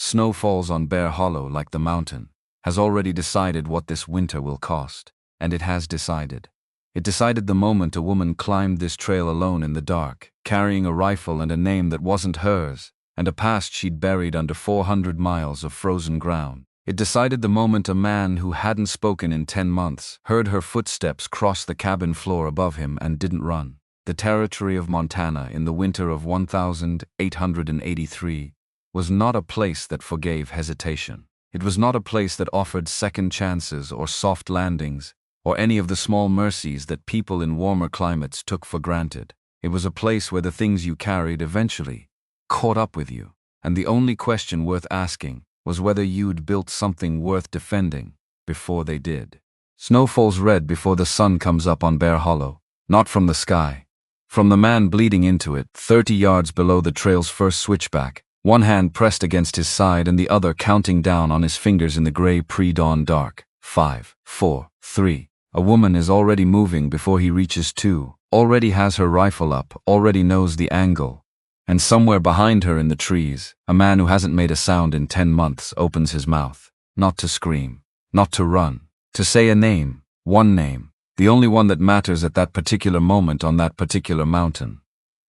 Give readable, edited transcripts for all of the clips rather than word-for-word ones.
Snow falls on Bear Hollow like the mountain, has already decided what this winter will cost, and it has decided. It decided the moment a woman climbed this trail alone in the dark, carrying a rifle and a name that wasn't hers, and a past she'd buried under 400 miles of frozen ground. It decided the moment a man who hadn't spoken in 10 months heard her footsteps cross the cabin floor above him and didn't run. The territory of Montana in the winter of 1883 was not a place that forgave hesitation. It was not a place that offered second chances or soft landings, or any of the small mercies that people in warmer climates took for granted. It was a place where the things you carried eventually caught up with you, and the only question worth asking was whether you'd built something worth defending before they did. Snow falls red before the sun comes up on Bear Hollow, not from the sky. From the man bleeding into it, 30 yards below the trail's first switchback, one hand pressed against his side and the other counting down on his fingers in the gray pre-dawn dark. 5, 4, 3. A woman is already moving before he reaches 2, already has her rifle up, already knows the angle. And somewhere behind her in the trees, a man who hasn't made a sound in 10 months opens his mouth, not to scream, not to run, to say a name, one name, the only one that matters at that particular moment on that particular mountain.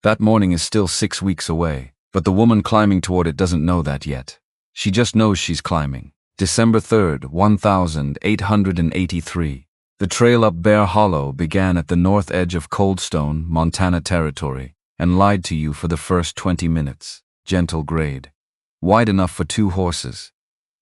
That morning is still 6 weeks away, but the woman climbing toward it doesn't know that yet. She just knows she's climbing. December 3rd, 1883. The trail up Bear Hollow began at the north edge of Coldstone, Montana territory, and lied to you for the first 20 minutes. Gentle grade. Wide enough for 2 horses.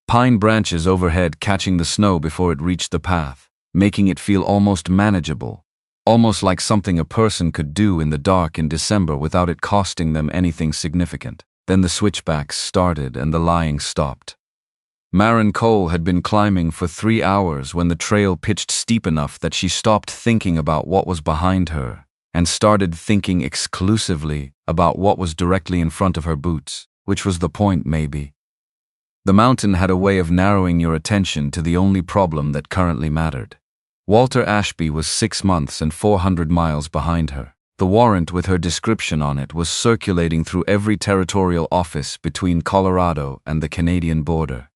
Pine branches overhead catching the snow before it reached the path, making it feel almost manageable. Almost like something a person could do in the dark in December without it costing them anything significant. Then the switchbacks started and the lying stopped. Maren Cole had been climbing for 3 hours when the trail pitched steep enough that she stopped thinking about what was behind her and started thinking exclusively about what was directly in front of her boots, which was the point maybe. The mountain had a way of narrowing your attention to the only problem that currently mattered. Walter Ashby was 6 months and 400 miles behind her. The warrant with her description on it was circulating through every territorial office between Colorado and the Canadian border.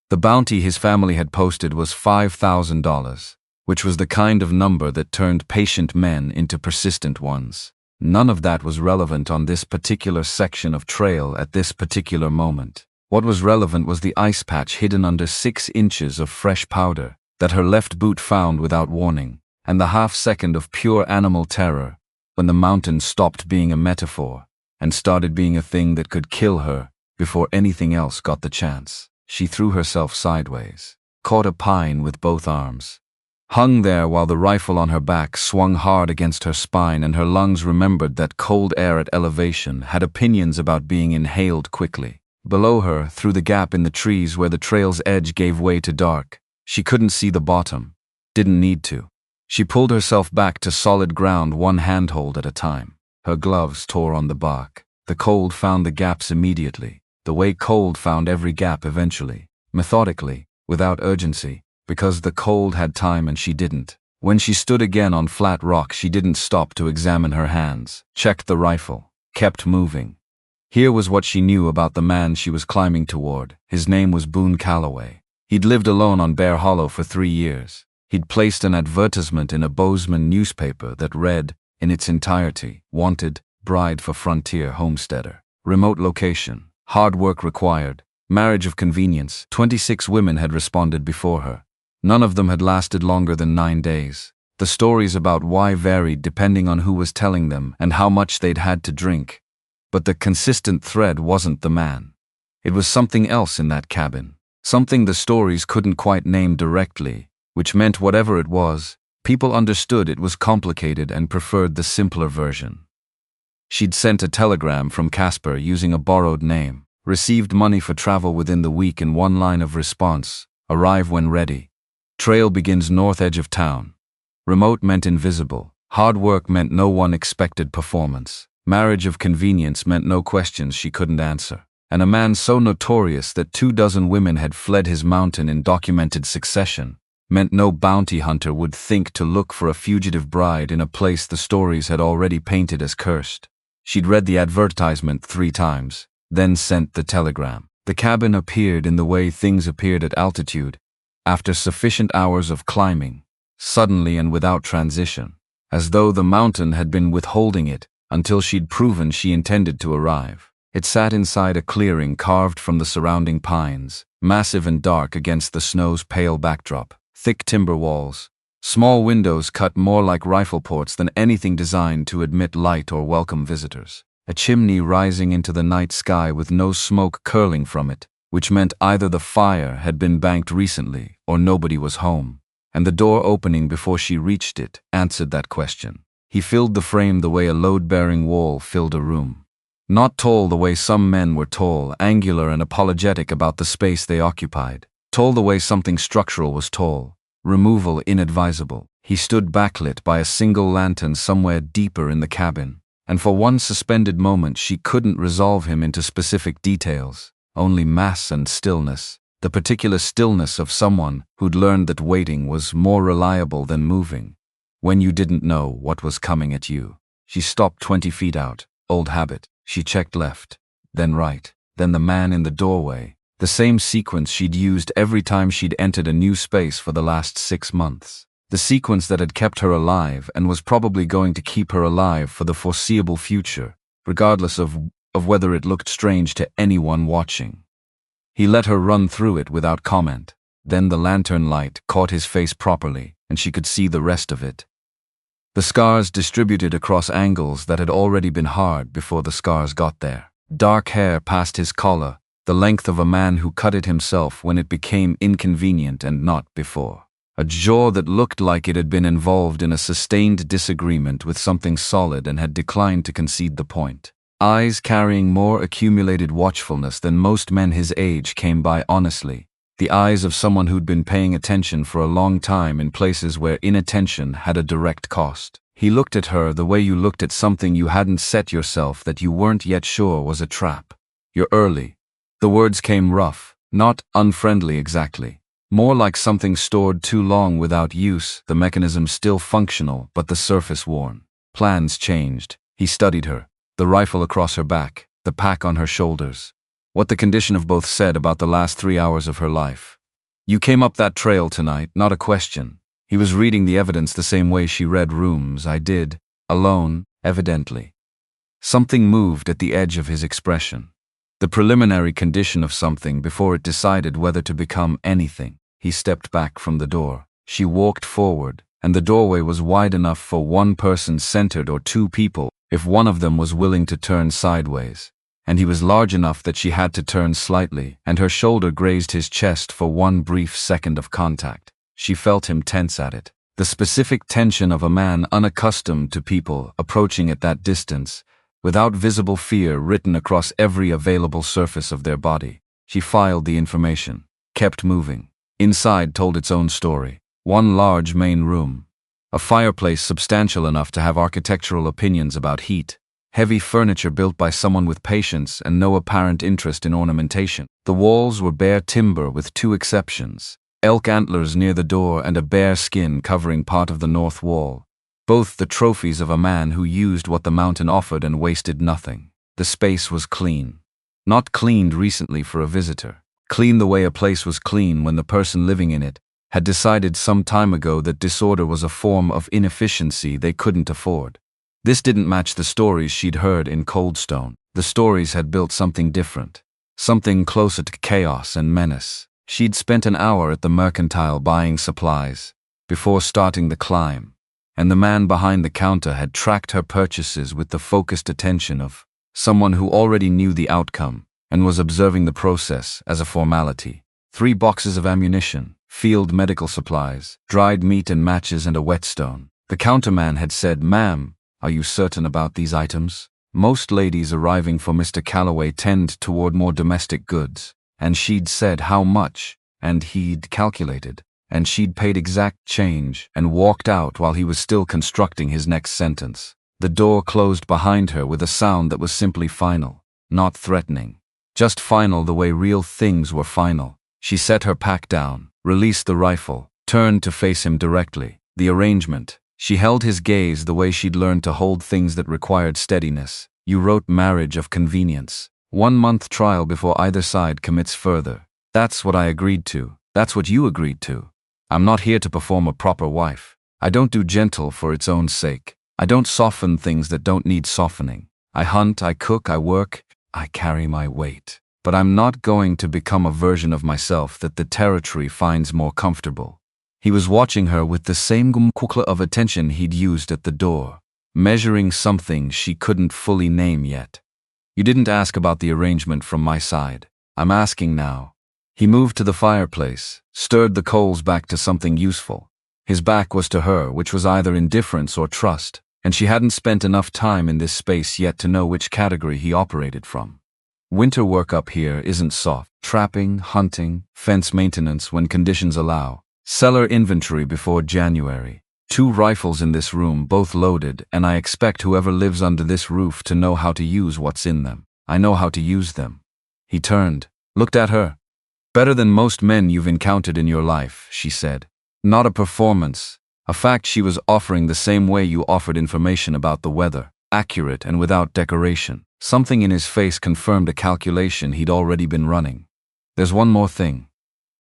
The bounty his family had posted was $5,000, which was the kind of number that turned patient men into persistent ones. None of that was relevant on this particular section of trail at this particular moment. What was relevant was the ice patch hidden under 6 inches of fresh powder that her left boot found without warning, and the half-second of pure animal terror when the mountain stopped being a metaphor and started being a thing that could kill her before anything else got the chance. She threw herself sideways, caught a pine with both arms, hung there while the rifle on her back swung hard against her spine and her lungs remembered that cold air at elevation had opinions about being inhaled quickly. Below her, through the gap in the trees where the trail's edge gave way to dark, she couldn't see the bottom. Didn't need to. She pulled herself back to solid ground, one handhold at a time. Her gloves tore on the bark. The cold found the gaps immediately, the way cold found every gap eventually, methodically, without urgency, because the cold had time and she didn't. When she stood again on flat rock, she didn't stop to examine her hands, checked the rifle, kept moving. Here was what she knew about the man she was climbing toward. His name was Boone Calloway. He'd lived alone on Bear Hollow for 3 years. He'd placed an advertisement in a Bozeman newspaper that read, in its entirety, "Wanted, bride for frontier homesteader. Remote location, hard work required, marriage of convenience." 26 women had responded before her. None of them had lasted longer than 9 days. The stories about why varied depending on who was telling them and how much they'd had to drink. But the consistent thread wasn't the man. It was something else in that cabin. Something the stories couldn't quite name directly, which meant whatever it was, people understood it was complicated and preferred the simpler version. She'd sent a telegram from Casper using a borrowed name, received money for travel within the week and one line of response, "Arrive when ready." Trail begins north edge of town. Remote meant invisible. Hard work meant no one expected performance. Marriage of convenience meant no questions she couldn't answer. And a man so notorious that 24 women had fled his mountain in documented succession meant no bounty hunter would think to look for a fugitive bride in a place the stories had already painted as cursed. She'd read the advertisement 3 times, then sent the telegram. The cabin appeared in the way things appeared at altitude, after sufficient hours of climbing, suddenly and without transition, as though the mountain had been withholding it until she'd proven she intended to arrive. It sat inside a clearing carved from the surrounding pines, massive and dark against the snow's pale backdrop. Thick timber walls, small windows cut more like rifle ports than anything designed to admit light or welcome visitors. A chimney rising into the night sky with no smoke curling from it, which meant either the fire had been banked recently or nobody was home. And the door opening before she reached it answered that question. He filled the frame the way a load-bearing wall filled a room. Not tall the way some men were tall, angular and apologetic about the space they occupied. Tall the way something structural was tall, removal inadvisable. He stood backlit by a single lantern somewhere deeper in the cabin, and for one suspended moment she couldn't resolve him into specific details, only mass and stillness, the particular stillness of someone who'd learned that waiting was more reliable than moving. When you didn't know what was coming at you. She stopped 20 feet out, old habit. She checked left, then right, then the man in the doorway, the same sequence she'd used every time she'd entered a new space for the last 6 months. The sequence that had kept her alive and was probably going to keep her alive for the foreseeable future, regardless of whether it looked strange to anyone watching. He let her run through it without comment. Then the lantern light caught his face properly, and she could see the rest of it. The scars distributed across angles that had already been hard before the scars got there. Dark hair past his collar, the length of a man who cut it himself when it became inconvenient and not before. A jaw that looked like it had been involved in a sustained disagreement with something solid and had declined to concede the point. Eyes carrying more accumulated watchfulness than most men his age came by honestly. The eyes of someone who'd been paying attention for a long time in places where inattention had a direct cost. He looked at her the way you looked at something you hadn't set yourself that you weren't yet sure was a trap. You're early. The words came rough, not unfriendly exactly. More like something stored too long without use, the mechanism still functional but the surface worn. Plans changed. He studied her, the rifle across her back, the pack on her shoulders. What the condition of both said about the last 3 hours of her life. You came up that trail tonight, not a question. He was reading the evidence the same way she read rooms. I did, alone, evidently. Something moved at the edge of his expression. The preliminary condition of something before it decided whether to become anything. He stepped back from the door. She walked forward, and the doorway was wide enough for one person centered or 2 people if one of them was willing to turn sideways. And he was large enough that she had to turn slightly, and her shoulder grazed his chest for one brief second of contact. She felt him tense at it. The specific tension of a man unaccustomed to people approaching at that distance, without visible fear written across every available surface of their body. She filed the information, kept moving. Inside told its own story. One large main room. A fireplace substantial enough to have architectural opinions about heat. Heavy furniture built by someone with patience and no apparent interest in ornamentation. The walls were bare timber with 2 exceptions. Elk antlers near the door and a bear skin covering part of the north wall. Both the trophies of a man who used what the mountain offered and wasted nothing. The space was clean. Not cleaned recently for a visitor. Clean the way a place was clean when the person living in it had decided some time ago that disorder was a form of inefficiency they couldn't afford. This didn't match the stories she'd heard in Coldstone. The stories had built something different. Something closer to chaos and menace. She'd spent an hour at the mercantile buying supplies before starting the climb, and the man behind the counter had tracked her purchases with the focused attention of someone who already knew the outcome and was observing the process as a formality. 3 boxes of ammunition, field medical supplies, dried meat and matches and a whetstone. The counterman had said, "Ma'am, are you certain about these items?" Most ladies arriving for Mr. Calloway tend toward more domestic goods, and she'd said how much, and he'd calculated, and she'd paid exact change and walked out while he was still constructing his next sentence. The door closed behind her with a sound that was simply final, not threatening. Just final the way real things were final. She set her pack down, released the rifle, turned to face him directly. The arrangement. She held his gaze the way she'd learned to hold things that required steadiness. You wrote marriage of convenience. 1 month trial before either side commits further. That's what I agreed to. That's what you agreed to. I'm not here to perform a proper wife. I don't do gentle for its own sake. I don't soften things that don't need softening. I hunt, I cook, I work, I carry my weight. But I'm not going to become a version of myself that the territory finds more comfortable. He was watching her with the same gumkukla of attention he'd used at the door, measuring something she couldn't fully name yet. You didn't ask about the arrangement from my side. I'm asking now. He moved to the fireplace, stirred the coals back to something useful. His back was to her, which was either indifference or trust, and she hadn't spent enough time in this space yet to know which category he operated from. Winter work up here isn't soft. Trapping, hunting, fence maintenance when conditions allow. Cellar inventory before January. 2 rifles in this room, both loaded, and I expect whoever lives under this roof to know how to use what's in them. I know how to use them. He turned, looked at her. Better than most men you've encountered in your life, she said. Not a performance. A fact she was offering the same way you offered information about the weather. Accurate and without decoration. Something in his face confirmed a calculation he'd already been running. There's one more thing.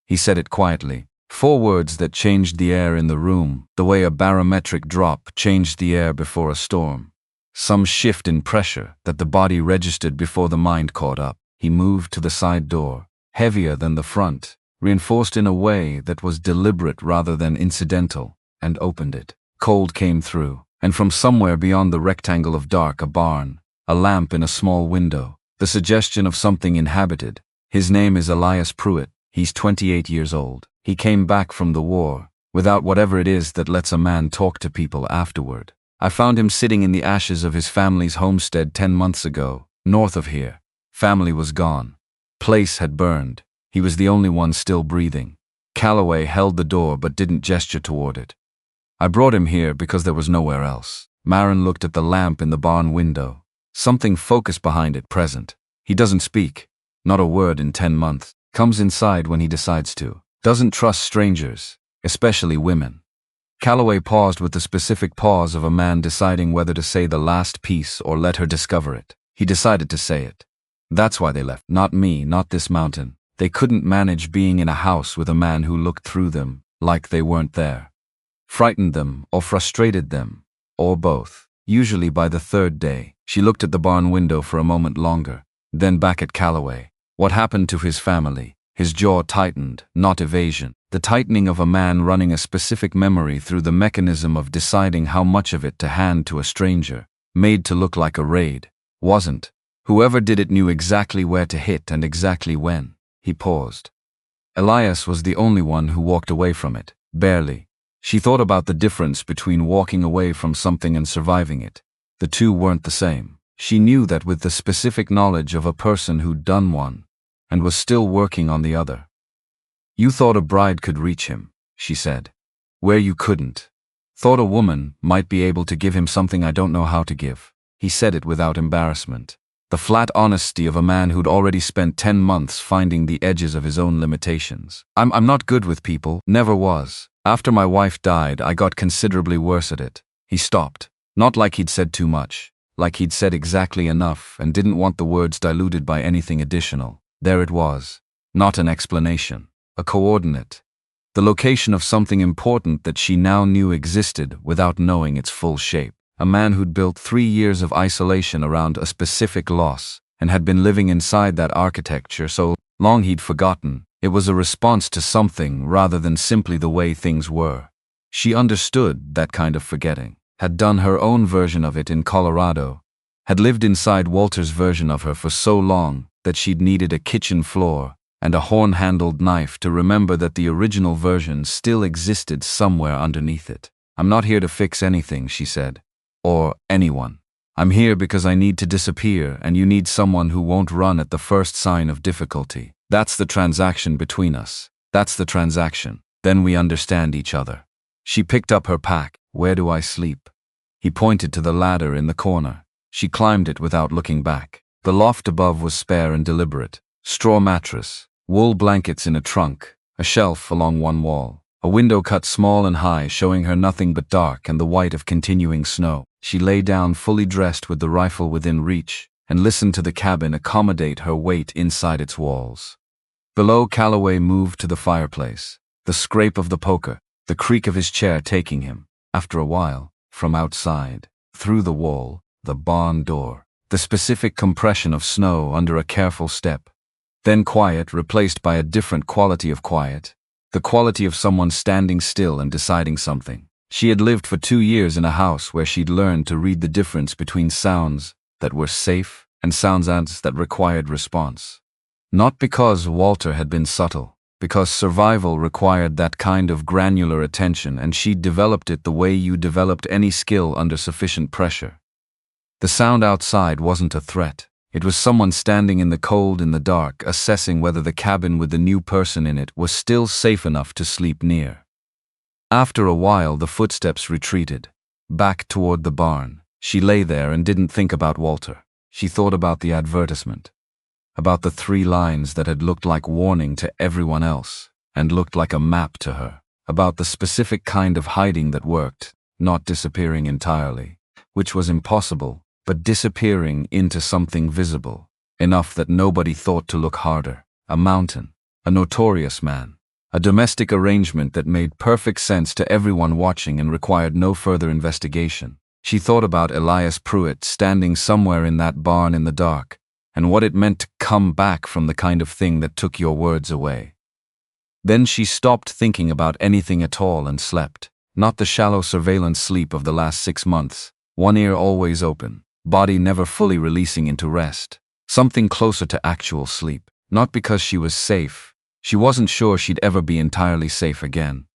He said it quietly. 4 words that changed the air in the room, the way a barometric drop changed the air before a storm. Some shift in pressure that the body registered before the mind caught up. He moved to the side door, heavier than the front, reinforced in a way that was deliberate rather than incidental, and opened it. Cold came through, and from somewhere beyond the rectangle of dark, a barn, a lamp in a small window, the suggestion of something inhabited. His name is Elias Pruitt. He's 28 years old. He came back from the war, without whatever it is that lets a man talk to people afterward. I found him sitting in the ashes of his family's homestead 10 months ago, north of here. Family was gone. Place had burned. He was the only one still breathing. Calloway held the door but didn't gesture toward it. I brought him here because there was nowhere else. Maren looked at the lamp in the barn window. Something focused behind it, present. He doesn't speak. Not a word in 10 months. Comes inside when he decides to. Doesn't trust strangers, especially women. Calloway paused with the specific pause of a man deciding whether to say the last piece or let her discover it. He decided to say it. That's why they left. Not me, not this mountain. They couldn't manage being in a house with a man who looked through them, like they weren't there. Frightened them, or frustrated them, or both. Usually by the 3rd day, she looked at the barn window for a moment longer, then back at Calloway. What happened to his family? His jaw tightened, not evasion. The tightening of a man running a specific memory through the mechanism of deciding how much of it to hand to a stranger, made to look like a raid. Wasn't. Whoever did it knew exactly where to hit and exactly when. He paused. Elias was the only one who walked away from it. Barely. She thought about the difference between walking away from something and surviving it. The two weren't the same. She knew that with the specific knowledge of a person who'd done one, and was still working on the other. You thought a bride could reach him, she said. Where you couldn't. Thought a woman might be able to give him something I don't know how to give. He said it without embarrassment. The flat honesty of a man who'd already spent 10 months finding the edges of his own limitations. I'm not good with people, never was. After my wife died, I got considerably worse at it. He stopped. Not like he'd said too much. Like he'd said exactly enough and didn't want the words diluted by anything additional. There it was. Not an explanation. A coordinate. The location of something important that she now knew existed without knowing its full shape. A man who'd built 3 years of isolation around a specific loss and had been living inside that architecture so long he'd forgotten. It was a response to something rather than simply the way things were. She understood that kind of forgetting. Had done her own version of it in Colorado. Had lived inside Walter's version of her for so long that she'd needed a kitchen floor and a horn-handled knife to remember that the original version still existed somewhere underneath it. I'm not here to fix anything, she said. Or anyone. I'm here because I need to disappear and you need someone who won't run at the first sign of difficulty. That's the transaction between us. That's the transaction. Then we understand each other. She picked up her pack. Where do I sleep? He pointed to the ladder in the corner. She climbed it without looking back. The loft above was spare and deliberate. Straw mattress, wool blankets in a trunk, a shelf along one wall, a window cut small and high showing her nothing but dark and the white of continuing snow. She lay down fully dressed with the rifle within reach, and listened to the cabin accommodate her weight inside its walls. Below, Calloway moved to the fireplace, the scrape of the poker, the creak of his chair taking him, after a while, from outside, through the wall, the barn door, the specific compression of snow under a careful step. Then quiet replaced by a different quality of quiet, the quality of someone standing still and deciding something. She had lived for 2 years in a house where she'd learned to read the difference between sounds that were safe and sounds that required response. Not because Walter had been subtle, because survival required that kind of granular attention, and she'd developed it the way you developed any skill under sufficient pressure. The sound outside wasn't a threat. It was someone standing in the cold in the dark, assessing whether the cabin with the new person in it was still safe enough to sleep near. After a while, the footsteps retreated, back toward the barn. She lay there and didn't think about Walter. She thought about the advertisement, about the 3 lines that had looked like warning to everyone else and looked like a map to her, about the specific kind of hiding that worked, not disappearing entirely, which was impossible, but disappearing into something visible, enough that nobody thought to look harder. A mountain, a notorious man, a domestic arrangement that made perfect sense to everyone watching and required no further investigation. She thought about Elias Pruitt standing somewhere in that barn in the dark, and what it meant to come back from the kind of thing that took your words away. Then she stopped thinking about anything at all and slept, not the shallow surveillance sleep of the last 6 months, one ear always open, body never fully releasing into rest, something closer to actual sleep, not because she was safe. She wasn't sure she'd ever be entirely safe again,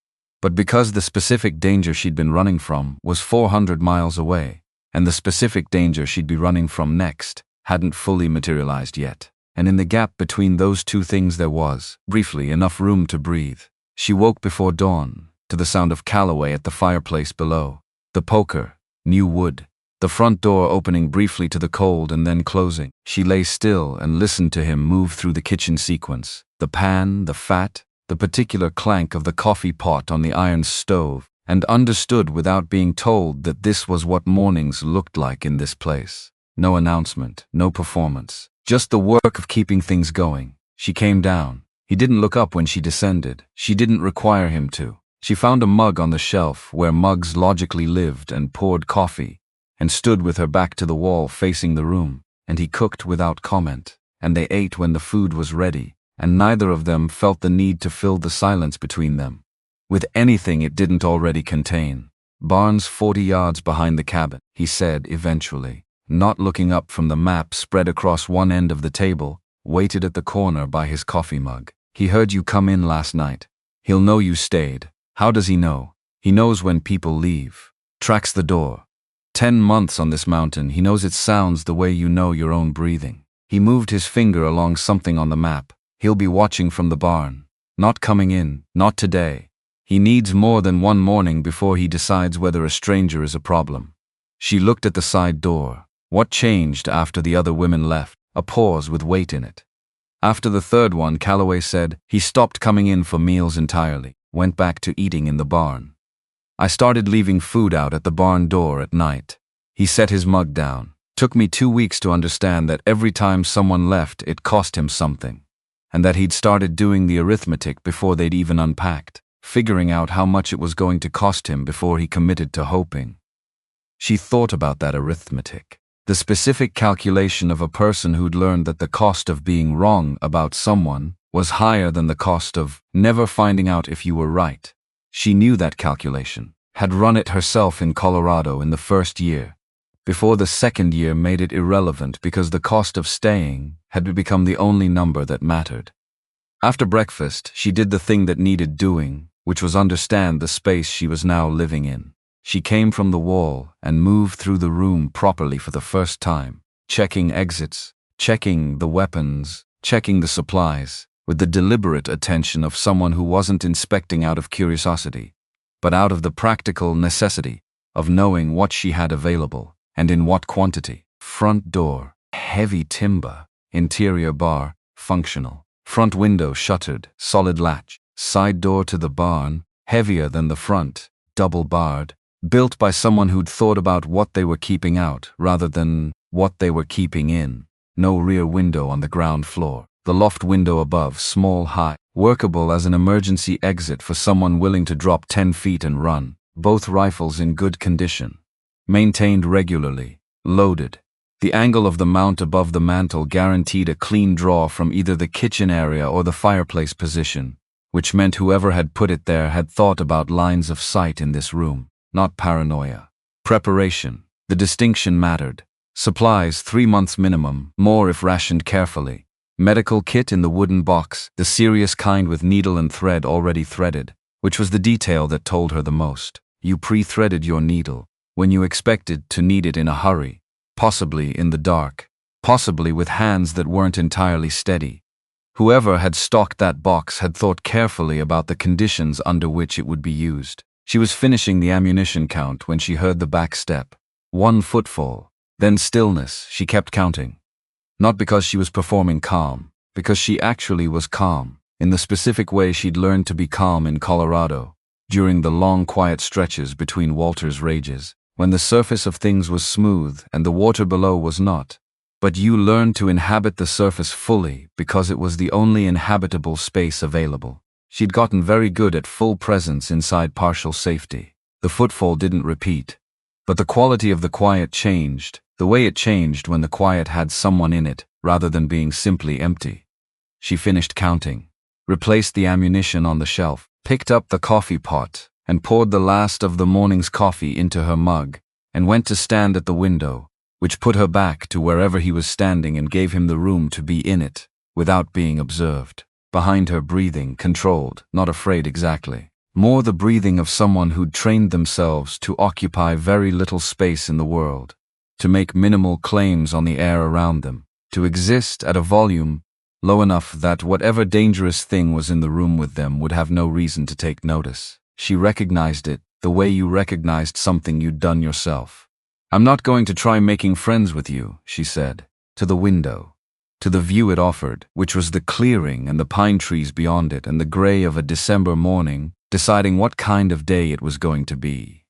but because the specific danger she'd been running from was 400 miles away, and the specific danger she'd be running from next hadn't fully materialized yet. And in the gap between those 2 things there was, briefly, enough room to breathe. She woke before dawn, to the sound of Calloway at the fireplace below, the poker, new wood, the front door opening briefly to the cold and then closing. She lay still and listened to him move through the kitchen sequence, the pan, the fat, the particular clank of the coffee pot on the iron stove, and understood without being told that this was what mornings looked like in this place. No announcement, no performance, just the work of keeping things going. She came down. He didn't look up when she descended. She didn't require him to. She found a mug on the shelf where mugs logically lived and poured coffee, and stood with her back to the wall facing the room, and he cooked without comment, and they ate when the food was ready, and neither of them felt the need to fill the silence between them with anything it didn't already contain. "Barn's 40 yards behind the cabin," he said eventually, not looking up from the map spread across one end of the table, waited at the corner by his coffee mug. "He heard you come in last night. He'll know you stayed. How does he know? He knows when people leave. Tracks the door. 10 months on this mountain, he knows its sounds the way you know your own breathing." He moved his finger along something on the map. "He'll be watching from the barn. Not coming in, not today. He needs more than one morning before he decides whether a stranger is a problem." She looked at the side door. What changed after the other women left? A pause with weight in it. After the 3rd one, Calloway said, he stopped coming in for meals entirely, went back to eating in the barn. "I started leaving food out at the barn door at night." He set his mug down. "Took me 2 weeks to understand that every time someone left, it cost him something, and that he'd started doing the arithmetic before they'd even unpacked, figuring out how much it was going to cost him before he committed to hoping." She thought about that arithmetic, the specific calculation of a person who'd learned that the cost of being wrong about someone was higher than the cost of never finding out if you were right. She knew that calculation, had run it herself in Colorado in the 1st year, before the 2nd year made it irrelevant because the cost of staying had become the only number that mattered. After breakfast, she did the thing that needed doing, which was understand the space she was now living in. She came from the wall and moved through the room properly for the first time, checking exits, checking the weapons, checking the supplies, with the deliberate attention of someone who wasn't inspecting out of curiosity, but out of the practical necessity of knowing what she had available and in what quantity. Front door, heavy timber, interior bar, functional. Front window shuttered, solid latch. Side door to the barn, heavier than the front, double barred, built by someone who'd thought about what they were keeping out rather than what they were keeping in. No rear window on the ground floor. The loft window above, small, high, workable as an emergency exit for someone willing to drop 10 feet and run. Both rifles in good condition. Maintained regularly. Loaded. The angle of the mount above the mantel guaranteed a clean draw from either the kitchen area or the fireplace position, which meant whoever had put it there had thought about lines of sight in this room, not paranoia. Preparation. The distinction mattered. Supplies 3 months minimum, more if rationed carefully. Medical kit in the wooden box, the serious kind with needle and thread already threaded, which was the detail that told her the most. You pre-threaded your needle when you expected to need it in a hurry, possibly in the dark, possibly with hands that weren't entirely steady. Whoever had stocked that box had thought carefully about the conditions under which it would be used. She was finishing the ammunition count when she heard the back step. 1 footfall, then stillness. She kept counting. Not because she was performing calm, because she actually was calm, in the specific way she'd learned to be calm in Colorado, during the long quiet stretches between Walter's rages, when the surface of things was smooth and the water below was not. But you learned to inhabit the surface fully because it was the only inhabitable space available. She'd gotten very good at full presence inside partial safety. The footfall didn't repeat. But the quality of the quiet changed, the way it changed when the quiet had someone in it, rather than being simply empty. She finished counting, replaced the ammunition on the shelf, picked up the coffee pot, and poured the last of the morning's coffee into her mug, and went to stand at the window, which put her back to wherever he was standing and gave him the room to be in it, without being observed. Behind her, breathing, controlled, not afraid exactly. More the breathing of someone who'd trained themselves to occupy very little space in the world, to make minimal claims on the air around them, to exist at a volume low enough that whatever dangerous thing was in the room with them would have no reason to take notice. She recognized it the way you recognized something you'd done yourself. "I'm not going to try making friends with you," she said, to the window, to the view it offered, which was the clearing and the pine trees beyond it and the gray of a December morning, deciding what kind of day it was going to be.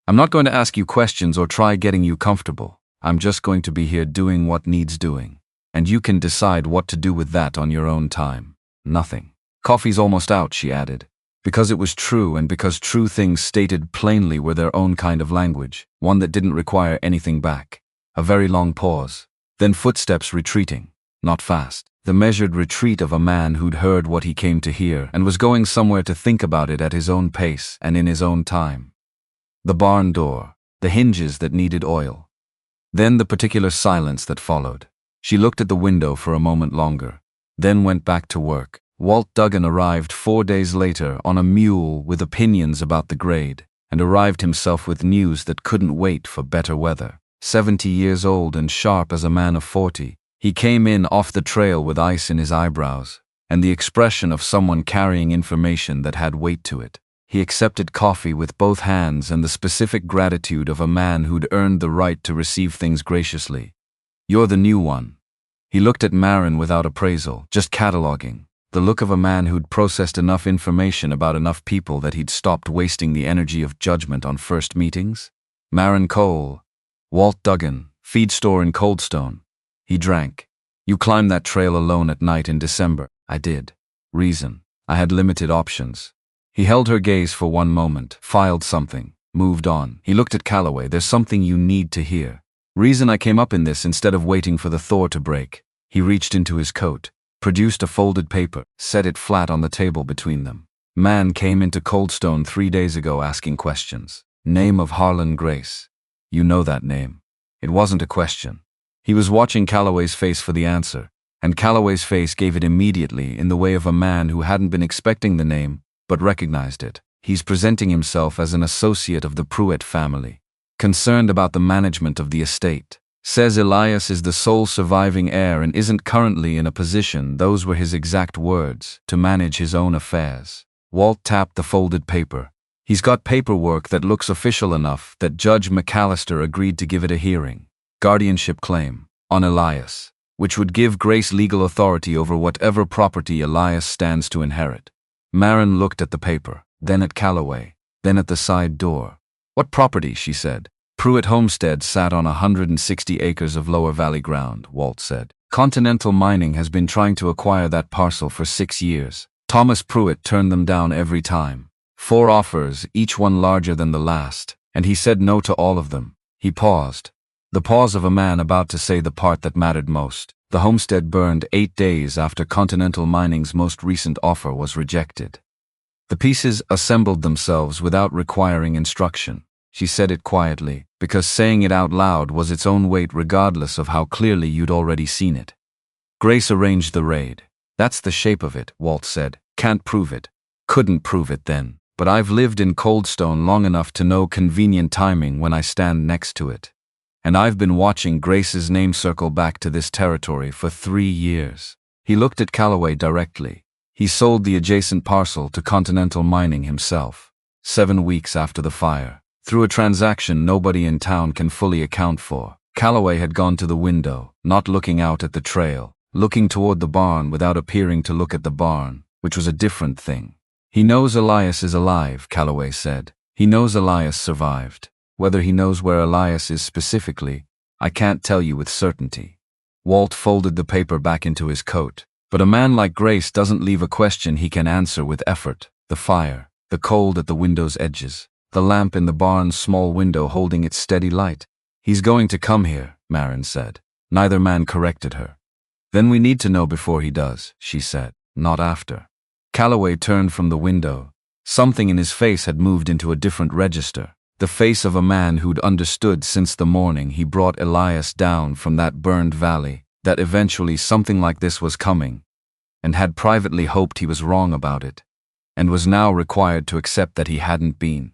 "I'm not going to ask you questions or try getting you comfortable. I'm just going to be here doing what needs doing. And you can decide what to do with that on your own time." Nothing. "Coffee's almost out," she added. Because it was true and because true things stated plainly were their own kind of language, one that didn't require anything back. A very long pause. Then footsteps retreating. Not fast. The measured retreat of a man who'd heard what he came to hear and was going somewhere to think about it at his own pace and in his own time. The barn door. The hinges that needed oil. Then the particular silence that followed. She looked at the window for a moment longer, then went back to work. Walt Duggan arrived 4 days later on a mule with opinions about the grade, and arrived himself with news that couldn't wait for better weather. 70 years old and sharp as a man of 40, he came in off the trail with ice in his eyebrows, and the expression of someone carrying information that had weight to it. He accepted coffee with both hands and the specific gratitude of a man who'd earned the right to receive things graciously. "You're the new one." He looked at Maren without appraisal, just cataloging. The look of a man who'd processed enough information about enough people that he'd stopped wasting the energy of judgment on first meetings. "Maren Cole. Walt Duggan, feed store in Coldstone." He drank. "You climbed that trail alone at night in December." "I did." "Reason." "I had limited options." He held her gaze for one moment, filed something, moved on. He looked at Calloway. "There's something you need to hear." "Reason I came up in this instead of waiting for the thaw to break." He reached into his coat, produced a folded paper, set it flat on the table between them. "Man came into Coldstone 3 days ago asking questions. Name of Harlan Grace. You know that name." It wasn't a question. He was watching Calloway's face for the answer, and Calloway's face gave it immediately in the way of a man who hadn't been expecting the name, but recognized it. He's presenting himself as an associate of the Pruitt family, concerned about the management of the estate. Says Elias is the sole surviving heir and isn't currently in a position, those were his exact words, to manage his own affairs. Walt tapped the folded paper. "He's got paperwork that looks official enough that Judge McAllister agreed to give it a hearing. Guardianship claim on Elias, which would give Grace legal authority over whatever property Elias stands to inherit." Maren looked at the paper, then at Calloway, then at the side door. "What property?" she said. Pruitt Homestead sat on 160 acres of lower valley ground, Walt said. Continental Mining has been trying to acquire that parcel for 6 years. Thomas Pruitt turned them down every time. 4 offers, each one larger than the last, and he said no to all of them. He paused. The pause of a man about to say the part that mattered most. The homestead burned 8 days after Continental Mining's most recent offer was rejected. The pieces assembled themselves without requiring instruction. She said it quietly, because saying it out loud was its own weight regardless of how clearly you'd already seen it. Grace arranged the raid. That's the shape of it, Walt said. Can't prove it. Couldn't prove it then. But I've lived in Coldstone long enough to know convenient timing when I stand next to it. And I've been watching Grace's name circle back to this territory for 3 years. He looked at Calloway directly. He sold the adjacent parcel to Continental Mining himself, 7 weeks after the fire. Through a transaction nobody in town can fully account for. Calloway had gone to the window, not looking out at the trail, looking toward the barn without appearing to look at the barn, which was a different thing. He knows Elias is alive, Calloway said. He knows Elias survived. Whether he knows where Elias is specifically, I can't tell you with certainty. Walt folded the paper back into his coat. But a man like Grace doesn't leave a question he can answer with effort. The fire, the cold at the window's edges, the lamp in the barn's small window holding its steady light. He's going to come here, Maren said. Neither man corrected her. Then we need to know before he does, she said, not after. Calloway turned from the window. Something in his face had moved into a different register. The face of a man who'd understood since the morning he brought Elias down from that burned valley, that eventually something like this was coming, and had privately hoped he was wrong about it, and was now required to accept that he hadn't been.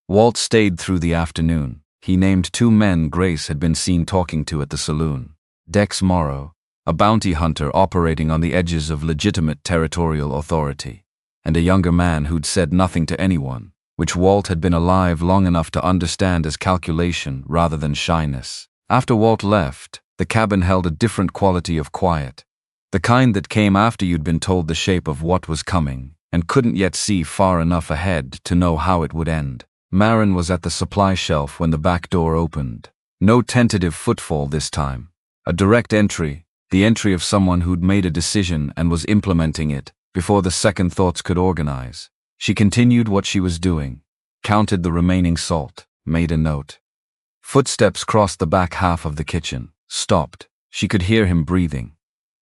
Walt stayed through the afternoon. He named 2 men Grace had been seen talking to at the saloon. Dex Morrow, a bounty hunter operating on the edges of legitimate territorial authority, and a younger man who'd said nothing to anyone, which Walt had been alive long enough to understand as calculation rather than shyness. After Walt left, the cabin held a different quality of quiet, the kind that came after you'd been told the shape of what was coming, and couldn't yet see far enough ahead to know how it would end. Maren was at the supply shelf when the back door opened. No tentative footfall this time. A direct entry, the entry of someone who'd made a decision and was implementing it before the second thoughts could organize. She continued what she was doing, counted the remaining salt, made a note. Footsteps crossed the back half of the kitchen, stopped. She could hear him breathing.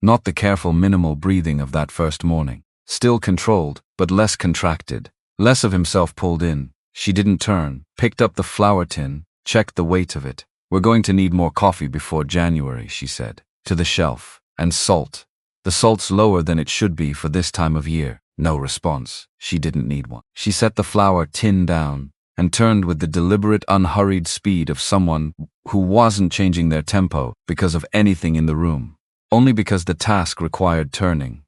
Not the careful minimal breathing of that first morning. Still controlled, but less contracted. Less of himself pulled in. She didn't turn, picked up the flour tin, checked the weight of it. We're going to need more coffee before January, she said. To the shelf. And salt. The salt's lower than it should be for this time of year. No response. She didn't need one. She set the flour tin down and turned with the deliberate, unhurried speed of someone who wasn't changing their tempo because of anything in the room, only because the task required turning.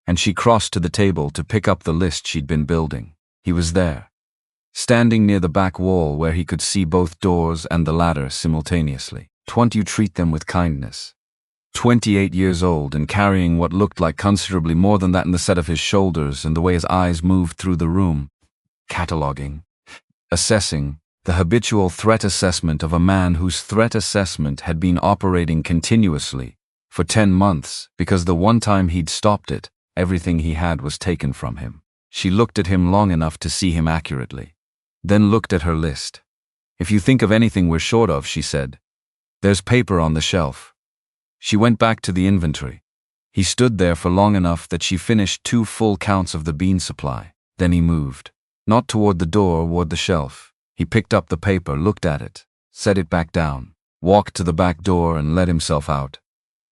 And she crossed to the table to pick up the list she'd been building. He was there, standing near the back wall where he could see both doors and the ladder simultaneously. You treat them with kindness. 28 years old and carrying what looked like considerably more than that in the set of his shoulders and the way his eyes moved through the room. Cataloging. Assessing. The habitual threat assessment of a man whose threat assessment had been operating continuously for 10 months because the one time he'd stopped it, everything he had was taken from him. She looked at him long enough to see him accurately, then looked at her list. If you think of anything we're short of, she said, there's paper on the shelf. She went back to the inventory. He stood there for long enough that she finished 2 full counts of the bean supply. Then he moved. Not toward the door, toward the shelf. He picked up the paper, looked at it, set it back down, walked to the back door and let himself out.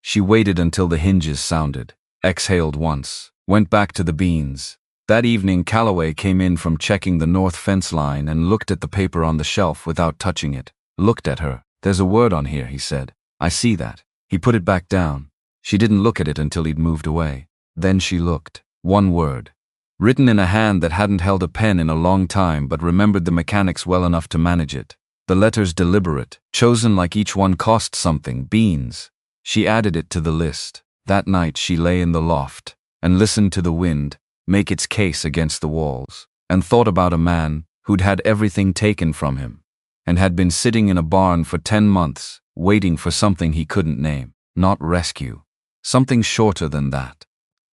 She waited until the hinges sounded, exhaled once, went back to the beans. That evening Calloway came in from checking the north fence line and looked at the paper on the shelf without touching it. Looked at her. There's a word on here, he said. I see that. He put it back down. She didn't look at it until he'd moved away. Then she looked. 1 word. Written in a hand that hadn't held a pen in a long time but remembered the mechanics well enough to manage it. The letters deliberate, chosen like each one cost something, beans. She added it to the list. That night she lay in the loft and listened to the wind make its case against the walls, and thought about a man who'd had everything taken from him, and had been sitting in a barn for 10 months, waiting for something he couldn't name, not rescue. Something shorter than that.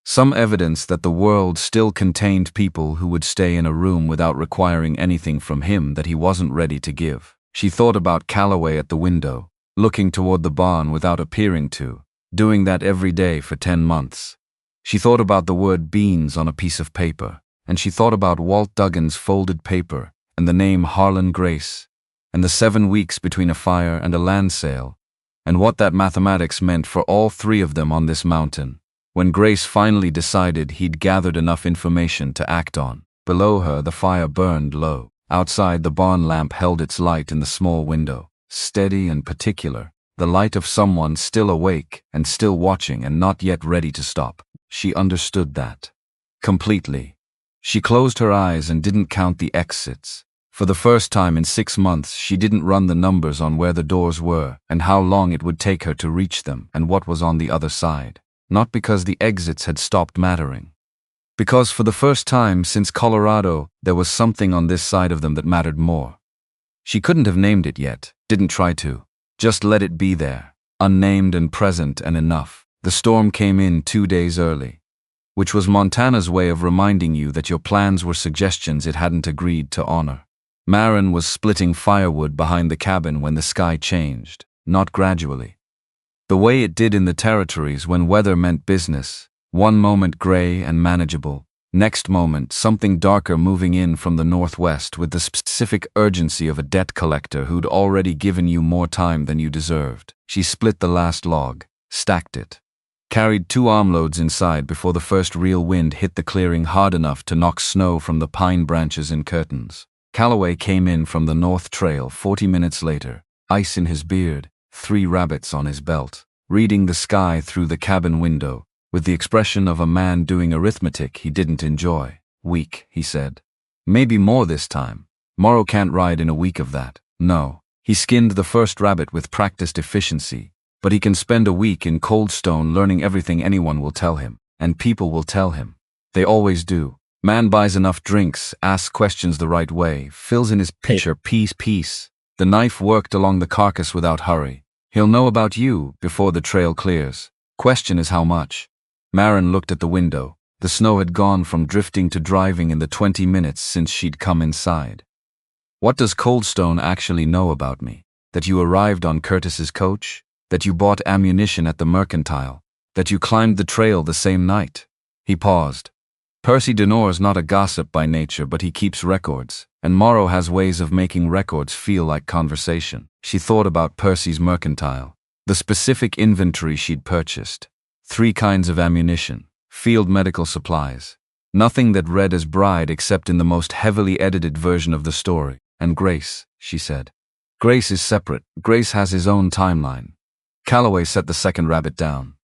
Some evidence that the world still contained people who would stay in a room without requiring anything from him that he wasn't ready to give. She thought about Calloway at the window, looking toward the barn without appearing to, doing that every day for 10 months. She thought about the word beans on a piece of paper, and she thought about Walt Duggan's folded paper, and the name Harlan Grace, and the 7 weeks between a fire and a land sale, and what that mathematics meant for all three of them on this mountain. When Grace finally decided he'd gathered enough information to act on. Below her, the fire burned low. Outside, the barn lamp held its light in the small window, steady and particular, the light of someone still awake and still watching and not yet ready to stop. She understood that. Completely. She closed her eyes and didn't count the exits. For the first time in 6 months, she didn't run the numbers on where the doors were and how long it would take her to reach them and what was on the other side. Not because the exits had stopped mattering. Because for the first time since Colorado, there was something on this side of them that mattered more. She couldn't have named it yet, didn't try to. Just let it be there, unnamed and present and enough. The storm came in 2 days early, which was Montana's way of reminding you that your plans were suggestions it hadn't agreed to honor. Maren was splitting firewood behind the cabin when the sky changed, not gradually. The way it did in the territories when weather meant business, one moment gray and manageable, next moment something darker moving in from the northwest with the specific urgency of a debt collector who'd already given you more time than you deserved. She split the last log, stacked it, carried 2 armloads inside before the first real wind hit the clearing hard enough to knock snow from the pine branches in curtains. Calloway came in from the north trail 40 minutes later, ice in his beard, 3 rabbits on his belt, reading the sky through the cabin window, with the expression of a man doing arithmetic he didn't enjoy. Weak, he said. Maybe more this time. Morrow can't ride in a week of that. No. He skinned the first rabbit with practiced efficiency, but he can spend a week in Cold Stone learning everything anyone will tell him, and people will tell him. They always do. Man buys enough drinks, asks questions the right way, fills in his pitcher piece. The knife worked along the carcass without hurry. He'll know about you before the trail clears. Question is how much. Maren looked at the window. The snow had gone from drifting to driving in the 20 minutes since she'd come inside. What does Cold Stone actually know about me? That you arrived on Curtis's coach? That you bought ammunition at the mercantile? That you climbed the trail the same night? He paused. Percy Denor's not a gossip by nature, but he keeps records, and Morrow has ways of making records feel like conversation. She thought about Percy's mercantile, the specific inventory she'd purchased, 3 kinds of ammunition, field medical supplies, nothing that read as Bride except in the most heavily edited version of the story. And Grace, she said. Grace is separate. Grace has his own timeline. Calloway set the second rabbit down.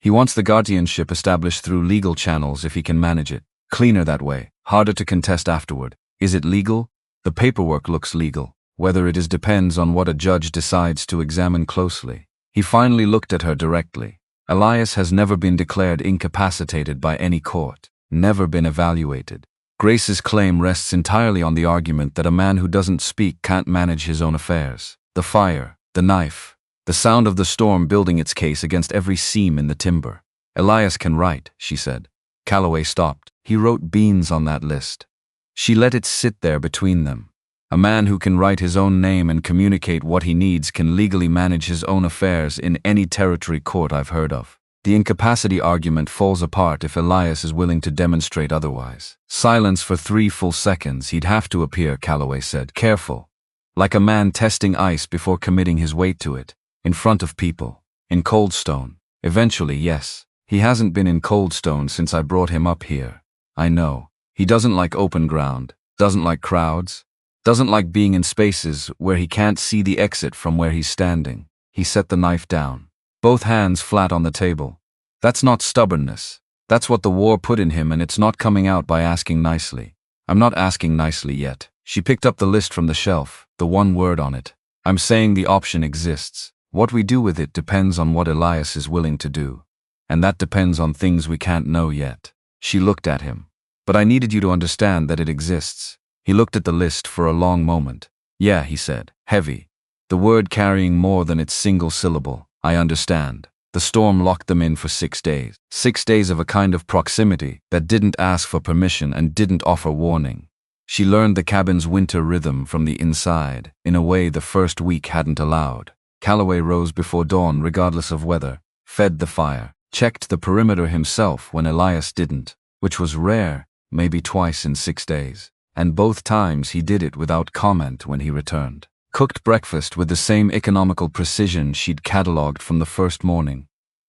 He wants the guardianship established through legal channels if he can manage it. Cleaner that way, harder to contest afterward. Is it legal? The paperwork looks legal. Whether it is depends on what a judge decides to examine closely. He finally looked at her directly. Elias has never been declared incapacitated by any court, never been evaluated. Grace's claim rests entirely on the argument that a man who doesn't speak can't manage his own affairs. The fire, the knife, the sound of the storm building its case against every seam in the timber. Elias can write, she said. Calloway stopped. He wrote beans on that list. She let it sit there between them. A man who can write his own name and communicate what he needs can legally manage his own affairs in any territory court I've heard of. The incapacity argument falls apart if Elias is willing to demonstrate otherwise. Silence for 3 full seconds. He'd have to appear, Calloway said, careful. Like a man testing ice before committing his weight to it. In front of people. In Cold Stone. Eventually, yes. He hasn't been in Cold Stone since I brought him up here. I know. He doesn't like open ground. Doesn't like crowds. Doesn't like being in spaces where he can't see the exit from where he's standing. He set the knife down. Both hands flat on the table. That's not stubbornness. That's what the war put in him, and it's not coming out by asking nicely. I'm not asking nicely yet. She picked up the list from the shelf, the one word on it. I'm saying the option exists. What we do with it depends on what Elias is willing to do. And that depends on things we can't know yet. She looked at him. But I needed you to understand that it exists. He looked at the list for a long moment. Yeah, he said, heavy. The word carrying more than its single syllable. I understand. The storm locked them in for 6 days. 6 days of a kind of proximity that didn't ask for permission and didn't offer warning. She learned the cabin's winter rhythm from the inside, in a way the first week hadn't allowed. Calloway rose before dawn regardless of weather, fed the fire, checked the perimeter himself when Elias didn't, which was rare, maybe twice in 6 days. And both times he did it without comment when he returned. Cooked breakfast with the same economical precision she'd catalogued from the first morning.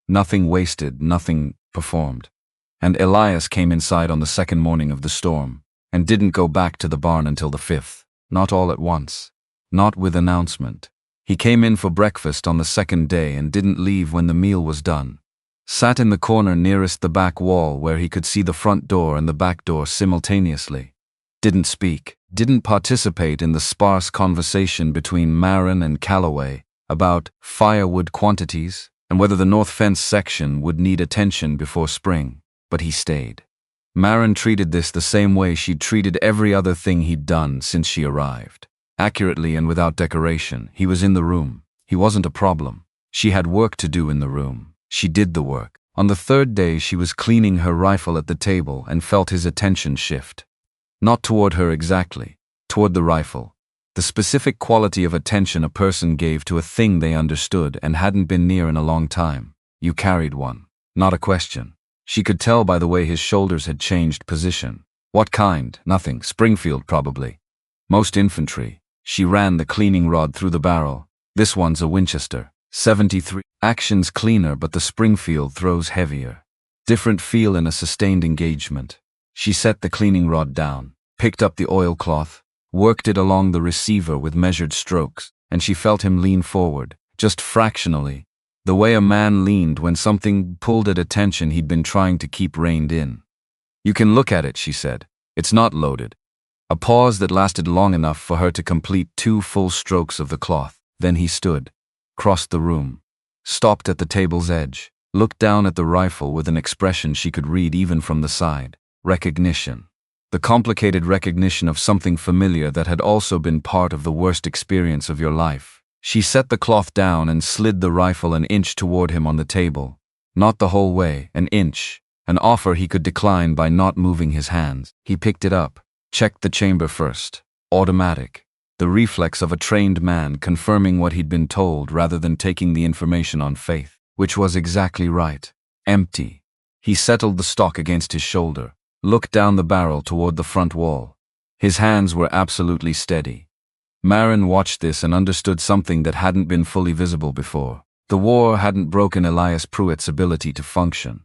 Nothing wasted, nothing performed. And Elias came inside on the second morning of the storm, and didn't go back to the barn until the 5th, not all at once, not with announcement. He came in for breakfast on the second day and didn't leave when the meal was done. Sat in the corner nearest the back wall where he could see the front door and the back door simultaneously. Didn't speak, didn't participate in the sparse conversation between Maren and Calloway about firewood quantities and whether the north fence section would need attention before spring, but he stayed. Maren treated this the same way she'd treated every other thing he'd done since she arrived. Accurately and without decoration, he was in the room. He wasn't a problem. She had work to do in the room. She did the work. On the third day, she was cleaning her rifle at the table and felt his attention shift. Not toward her exactly, toward the rifle. The specific quality of attention a person gave to a thing they understood and hadn't been near in a long time. You carried one. Not a question. She could tell by the way his shoulders had changed position. What kind? Nothing. Springfield, probably. Most infantry. She ran the cleaning rod through the barrel. This one's a Winchester. 73. Action's cleaner, but the Springfield throws heavier. Different feel in a sustained engagement. She set the cleaning rod down, picked up the oilcloth, worked it along the receiver with measured strokes, and she felt him lean forward, just fractionally, the way a man leaned when something pulled at attention he'd been trying to keep reined in. You can look at it, she said. It's not loaded. A pause that lasted long enough for her to complete 2 full strokes of the cloth. Then he stood, crossed the room, stopped at the table's edge, looked down at the rifle with an expression she could read even from the side. Recognition. The complicated recognition of something familiar that had also been part of the worst experience of your life. She set the cloth down and slid the rifle an inch toward him on the table. Not the whole way, an inch. An offer he could decline by not moving his hands. He picked it up, checked the chamber first. Automatic. The reflex of a trained man confirming what he'd been told rather than taking the information on faith, which was exactly right. Empty. He settled the stock against his shoulder, looked down the barrel toward the front wall. His hands were absolutely steady. Maren watched this and understood something that hadn't been fully visible before. The war hadn't broken Elias Pruitt's ability to function.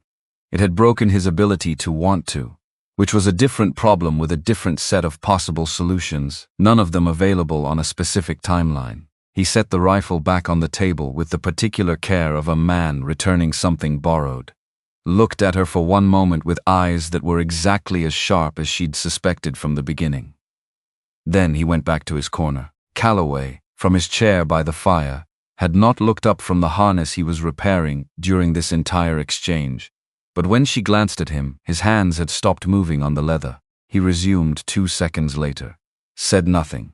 It had broken his ability to want to, which was a different problem with a different set of possible solutions, none of them available on a specific timeline. He set the rifle back on the table with the particular care of a man returning something borrowed. Looked at her for one moment with eyes that were exactly as sharp as she'd suspected from the beginning. Then he went back to his corner. Calloway, from his chair by the fire, had not looked up from the harness he was repairing during this entire exchange. But when she glanced at him, his hands had stopped moving on the leather. He resumed 2 seconds later. Said nothing.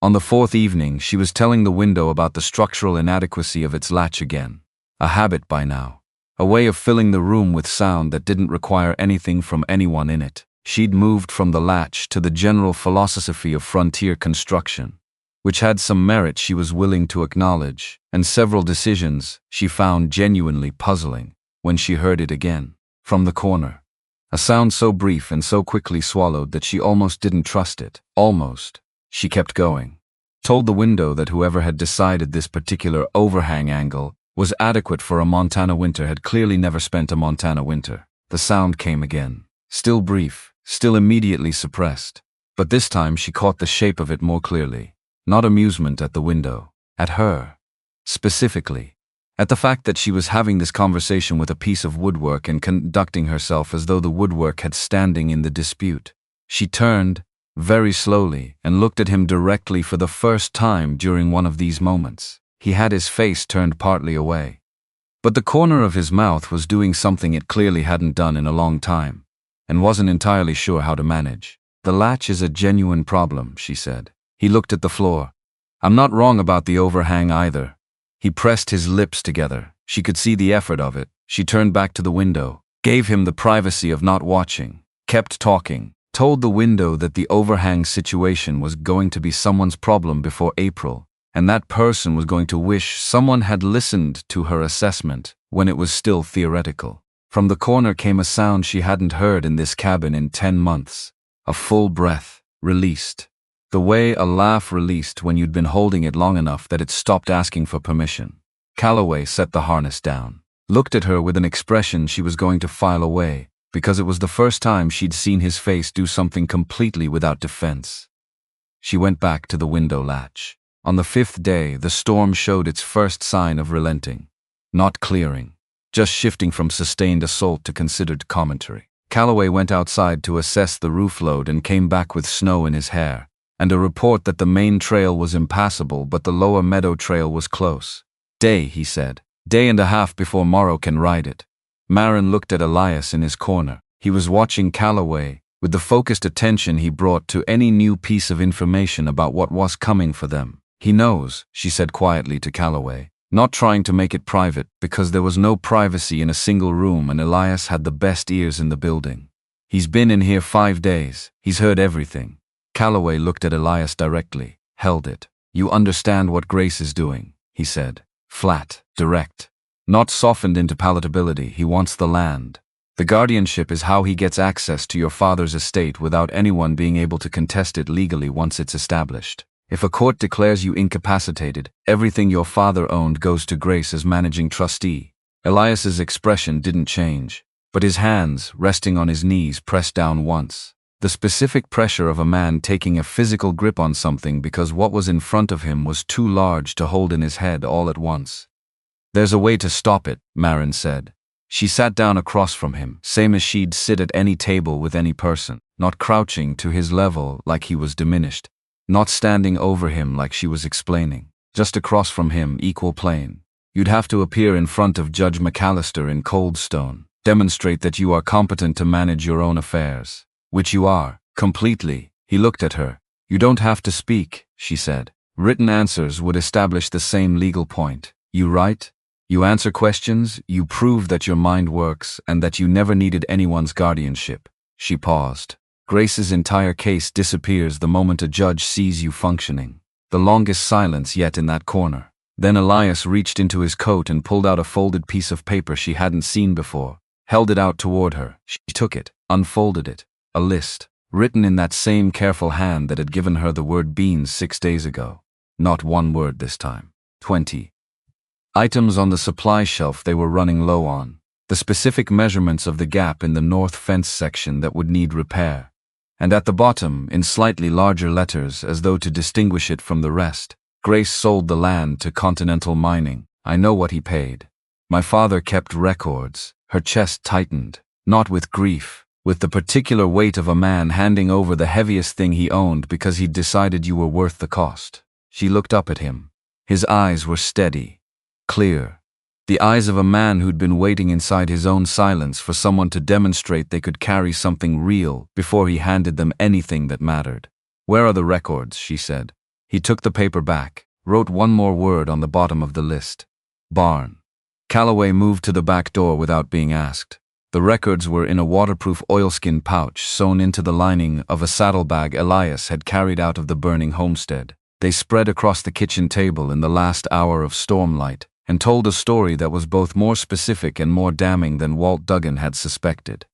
On the 4th evening, she was telling the window about the structural inadequacy of its latch again. A habit by now. A way of filling the room with sound that didn't require anything from anyone in it. She'd moved from the latch to the general philosophy of frontier construction, which had some merit she was willing to acknowledge, and several decisions she found genuinely puzzling when she heard it again. From the corner. A sound so brief and so quickly swallowed that she almost didn't trust it. Almost. She kept going. Told the window that whoever had decided this particular overhang angle was adequate for a Montana winter had clearly never spent a Montana winter. The sound came again. Still brief, still immediately suppressed. But this time she caught the shape of it more clearly. Not amusement at the window. At her. Specifically. At the fact that she was having this conversation with a piece of woodwork and conducting herself as though the woodwork had standing in the dispute. She turned, very slowly, and looked at him directly for the first time during one of these moments. He had his face turned partly away. But the corner of his mouth was doing something it clearly hadn't done in a long time, and wasn't entirely sure how to manage. The latch is a genuine problem, she said. He looked at the floor, I'm not wrong about the overhang either. He pressed his lips together. She could see the effort of it. She turned back to the window, gave him the privacy of not watching, kept talking, told the window that the overhang situation was going to be someone's problem before April, and that person was going to wish someone had listened to her assessment when it was still theoretical. From the corner came a sound she hadn't heard in this cabin in 10 months. A full breath, released. The way a laugh released when you'd been holding it long enough that it stopped asking for permission. Calloway set the harness down, looked at her with an expression she was going to file away, because it was the first time she'd seen his face do something completely without defense. She went back to the window latch. On the 5th day, the storm showed its first sign of relenting. Not clearing, just shifting from sustained assault to considered commentary. Calloway went outside to assess the roof load and came back with snow in his hair, and a report that the main trail was impassable but the lower meadow trail was close. Day, he said. Day and a half before Morrow can ride it. Maren looked at Elias in his corner. He was watching Calloway with the focused attention he brought to any new piece of information about what was coming for them. He knows, she said quietly to Calloway, not trying to make it private because there was no privacy in a single room and Elias had the best ears in the building. He's been in here 5 days. He's heard everything. Calloway looked at Elias directly, held it. You understand what Grace is doing, he said. Flat, direct. Not softened into palatability. He wants the land. The guardianship is how he gets access to your father's estate without anyone being able to contest it legally once it's established. If a court declares you incapacitated, everything your father owned goes to Grace as managing trustee. Elias's expression didn't change, but his hands, resting on his knees, pressed down once. The specific pressure of a man taking a physical grip on something because what was in front of him was too large to hold in his head all at once. There's a way to stop it, Maren said. She sat down across from him, same as she'd sit at any table with any person, not crouching to his level like he was diminished, not standing over him like she was explaining, just across from him, equal plane. You'd have to appear in front of Judge McAllister in Coldstone, demonstrate that you are competent to manage your own affairs. Which you are, completely. He looked at her. You don't have to speak, she said. Written answers would establish the same legal point. You write, you answer questions, you prove that your mind works and that you never needed anyone's guardianship. She paused. Grace's entire case disappears the moment a judge sees you functioning. The longest silence yet in that corner. Then Elias reached into his coat and pulled out a folded piece of paper she hadn't seen before, held it out toward her. She took it, unfolded it. A list, written in that same careful hand that had given her the word beans 6 days ago. Not one word this time. 20 items on the supply shelf they were running low on. The specific measurements of the gap in the north fence section that would need repair. And at the bottom, in slightly larger letters as though to distinguish it from the rest, Grace sold the land to Continental Mining. I know what he paid. My father kept records. Her chest tightened, not with grief, with the particular weight of a man handing over the heaviest thing he owned because he'd decided you were worth the cost. She looked up at him. His eyes were steady, clear. The eyes of a man who'd been waiting inside his own silence for someone to demonstrate they could carry something real before he handed them anything that mattered. Where are the records, she said. He took the paper back, wrote one more word on the bottom of the list. Barn. Calloway moved to the back door without being asked. The records were in a waterproof oilskin pouch sewn into the lining of a saddlebag Elias had carried out of the burning homestead. They spread across the kitchen table in the last hour of stormlight and told a story that was both more specific and more damning than Walt Duggan had suspected.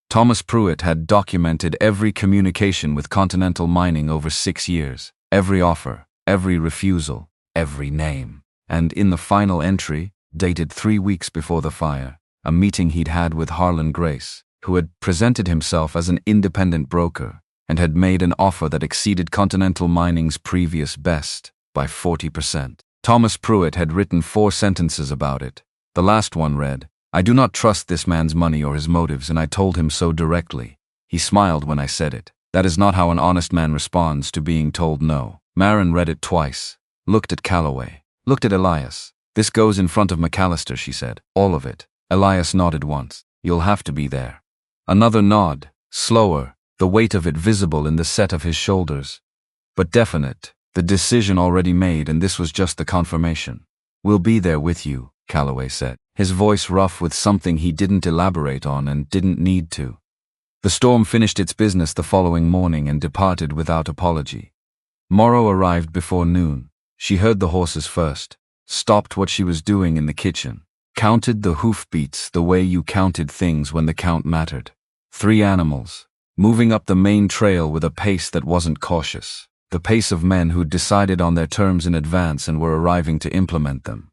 Thomas Pruitt had documented every communication with Continental Mining over 6 years, every offer, every refusal, every name. And in the final entry, dated 3 weeks before the fire, a meeting he'd had with Harlan Grace, who had presented himself as an independent broker and had made an offer that exceeded Continental Mining's previous best by 40%. Thomas Pruitt had written 4 sentences about it. The last one read, I do not trust this man's money or his motives, and I told him so directly. He smiled when I said it. That is not how an honest man responds to being told no. Maren read it twice, looked at Calloway, looked at Elias. This goes in front of McAllister, she said. All of it. Elias nodded once. You'll have to be there. Another nod, slower, the weight of it visible in the set of his shoulders. But definite. The decision already made, and this was just the confirmation. "We'll be there with you," Calloway said, his voice rough with something he didn't elaborate on and didn't need to. The storm finished its business the following morning and departed without apology. Morrow arrived before noon. She heard the horses first, stopped what she was doing in the kitchen, counted the hoofbeats the way you counted things when the count mattered. 3 animals, moving up the main trail with a pace that wasn't cautious, the pace of men who'd decided on their terms in advance and were arriving to implement them.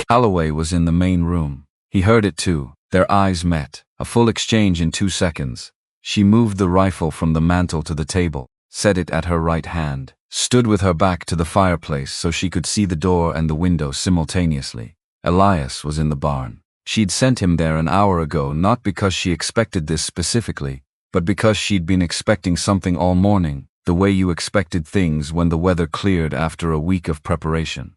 Calloway was in the main room. He heard it too. Their eyes met, a full exchange in 2 seconds. She moved the rifle from the mantel to the table, set it at her right hand, stood with her back to the fireplace so she could see the door and the window simultaneously. Elias was in the barn. She'd sent him there an hour ago, not because she expected this specifically, but because she'd been expecting something all morning, the way you expected things when the weather cleared after a week of preparation.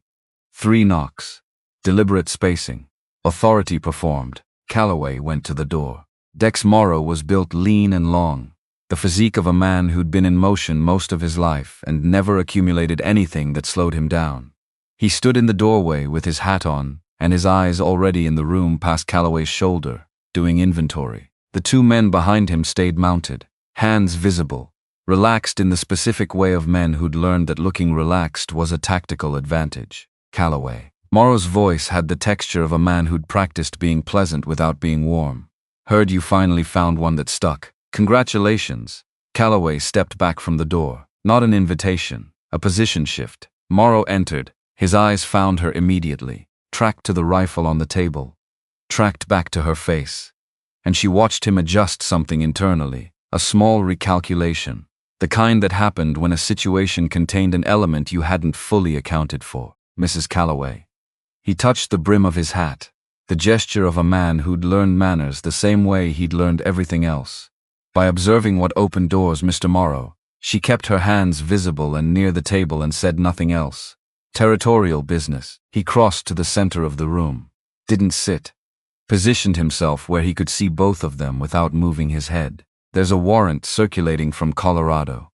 3 knocks. Deliberate spacing. Authority performed. Calloway went to the door. Dex Morrow was built lean and long, the physique of a man who'd been in motion most of his life and never accumulated anything that slowed him down. He stood in the doorway with his hat on, and his eyes already in the room past Calloway's shoulder, doing inventory. The 2 men behind him stayed mounted, hands visible, relaxed in the specific way of men who'd learned that looking relaxed was a tactical advantage. Calloway. Morrow's voice had the texture of a man who'd practiced being pleasant without being warm. "Heard you finally found one that stuck. Congratulations." Calloway stepped back from the door. Not an invitation, a position shift. Morrow entered. His eyes found her immediately, tracked to the rifle on the table, tracked back to her face. And she watched him adjust something internally, a small recalculation, the kind that happened when a situation contained an element you hadn't fully accounted for. "Mrs. Calloway." He touched the brim of his hat, the gesture of a man who'd learned manners the same way he'd learned everything else. By observing what opened doors, Mr. Morrow, she kept her hands visible and near the table and said nothing else. Territorial business. He crossed to the center of the room, didn't sit, positioned himself where he could see both of them without moving his head. "There's a warrant circulating from Colorado.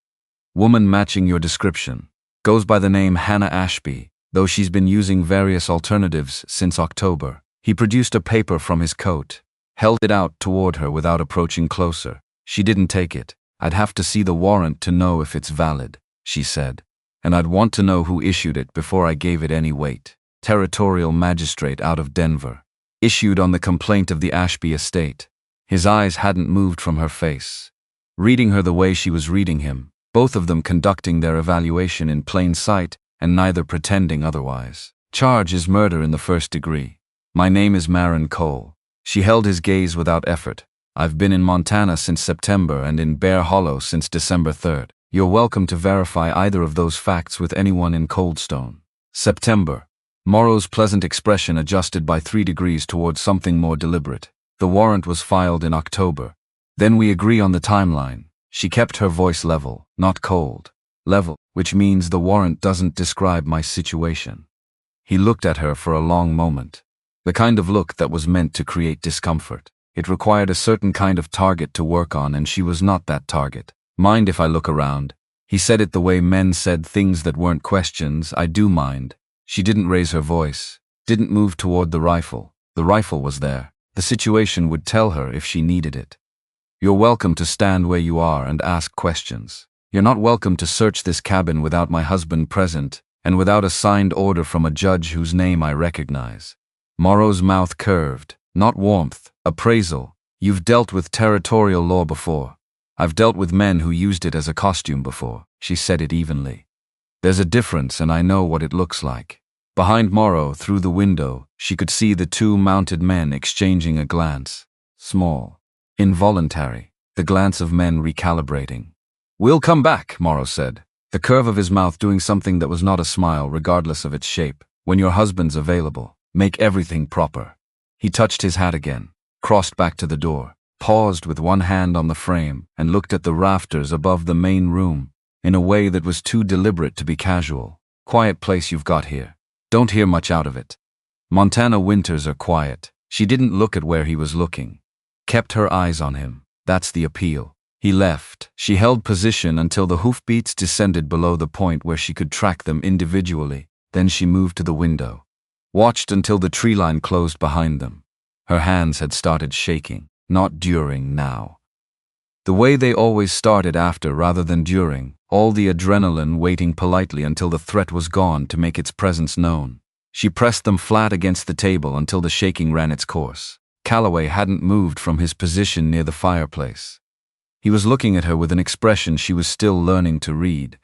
Woman matching your description. Goes by the name Hannah Ashby, though she's been using various alternatives since October." He produced a paper from his coat, held it out toward her without approaching closer. She didn't take it. "I'd have to see the warrant to know if it's valid," she said. "And I'd want to know who issued it before I gave it any weight." Territorial magistrate out of Denver. Issued on the complaint of the Ashby estate. His eyes hadn't moved from her face, reading her the way she was reading him, both of them conducting their evaluation in plain sight and neither pretending otherwise. "Charge is murder in the 1st degree. My name is Maren Cole." She held his gaze without effort. "I've been in Montana since September and in Bear Hollow since December 3rd. You're welcome to verify either of those facts with anyone in Coldstone." September. Morrow's pleasant expression adjusted by 3 degrees towards something more deliberate. "The warrant was filed in October. Then we agree on the timeline." She kept her voice level, not cold. "Level, which means the warrant doesn't describe my situation." He looked at her for a long moment. The kind of look that was meant to create discomfort. It required a certain kind of target to work on, and she was not that target. "Mind if I look around?" He said it the way men said things that weren't questions. "I do mind." She didn't raise her voice, didn't move toward the rifle. The rifle was there. The situation would tell her if she needed it. "You're welcome to stand where you are and ask questions. You're not welcome to search this cabin without my husband present and without a signed order from a judge whose name I recognize." Morrow's mouth curved. Not warmth, appraisal. "You've dealt with territorial law before. I've dealt with men who used it as a costume before." She said it evenly. "There's a difference, and I know what it looks like." Behind Morrow, through the window, she could see the 2 mounted men exchanging a glance. Small. Involuntary. The glance of men recalibrating. "We'll come back," Morrow said, the curve of his mouth doing something that was not a smile regardless of its shape. "When your husband's available, make everything proper." He touched his hat again, crossed back to the door, paused with one hand on the frame, and looked at the rafters above the main room in a way that was too deliberate to be casual. "Quiet place you've got here. Don't hear much out of it. Montana winters are quiet." She didn't look at where he was looking. Kept her eyes on him. "That's the appeal. He left. She held position until the hoofbeats descended below the point where she could track them individually. Then she moved to the window. Watched until the tree line closed behind them. Her hands had started shaking, not during now. The way they always started after rather than during, all the adrenaline waiting politely until the threat was gone to make its presence known. She pressed them flat against the table until the shaking ran its course. Calloway hadn't moved from his position near the fireplace. He was looking at her with an expression she was still learning to read,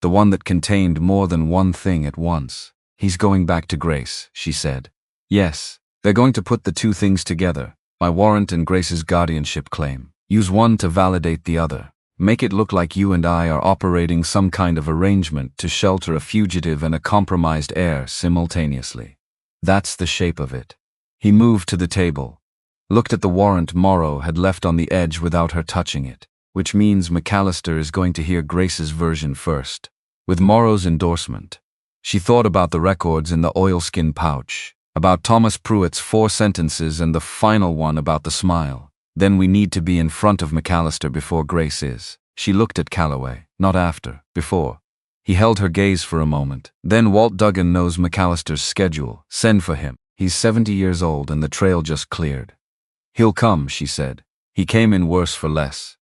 the one that contained more than one thing at once. "He's going back to Grace," she said. "Yes, they're going to put the two things together, my warrant and Grace's guardianship claim. Use one to validate the other. Make it look like you and I are operating some kind of arrangement to shelter a fugitive and a compromised heir simultaneously. That's the shape of it." He moved to the table, looked at the warrant Morrow had left on the edge without her touching it, which means McAllister is going to hear Grace's version first, with Morrow's endorsement. She thought about the records in the oilskin pouch, about Thomas Pruitt's 4 sentences and the final one about the smile. Then we need to be in front of McAllister before Grace is. She looked at Calloway, not after, before. He held her gaze for a moment. Then Walt Duggan knows McAllister's schedule. Send for him. He's 70 years old and the trail just cleared. He'll come, she said. He came in worse for less.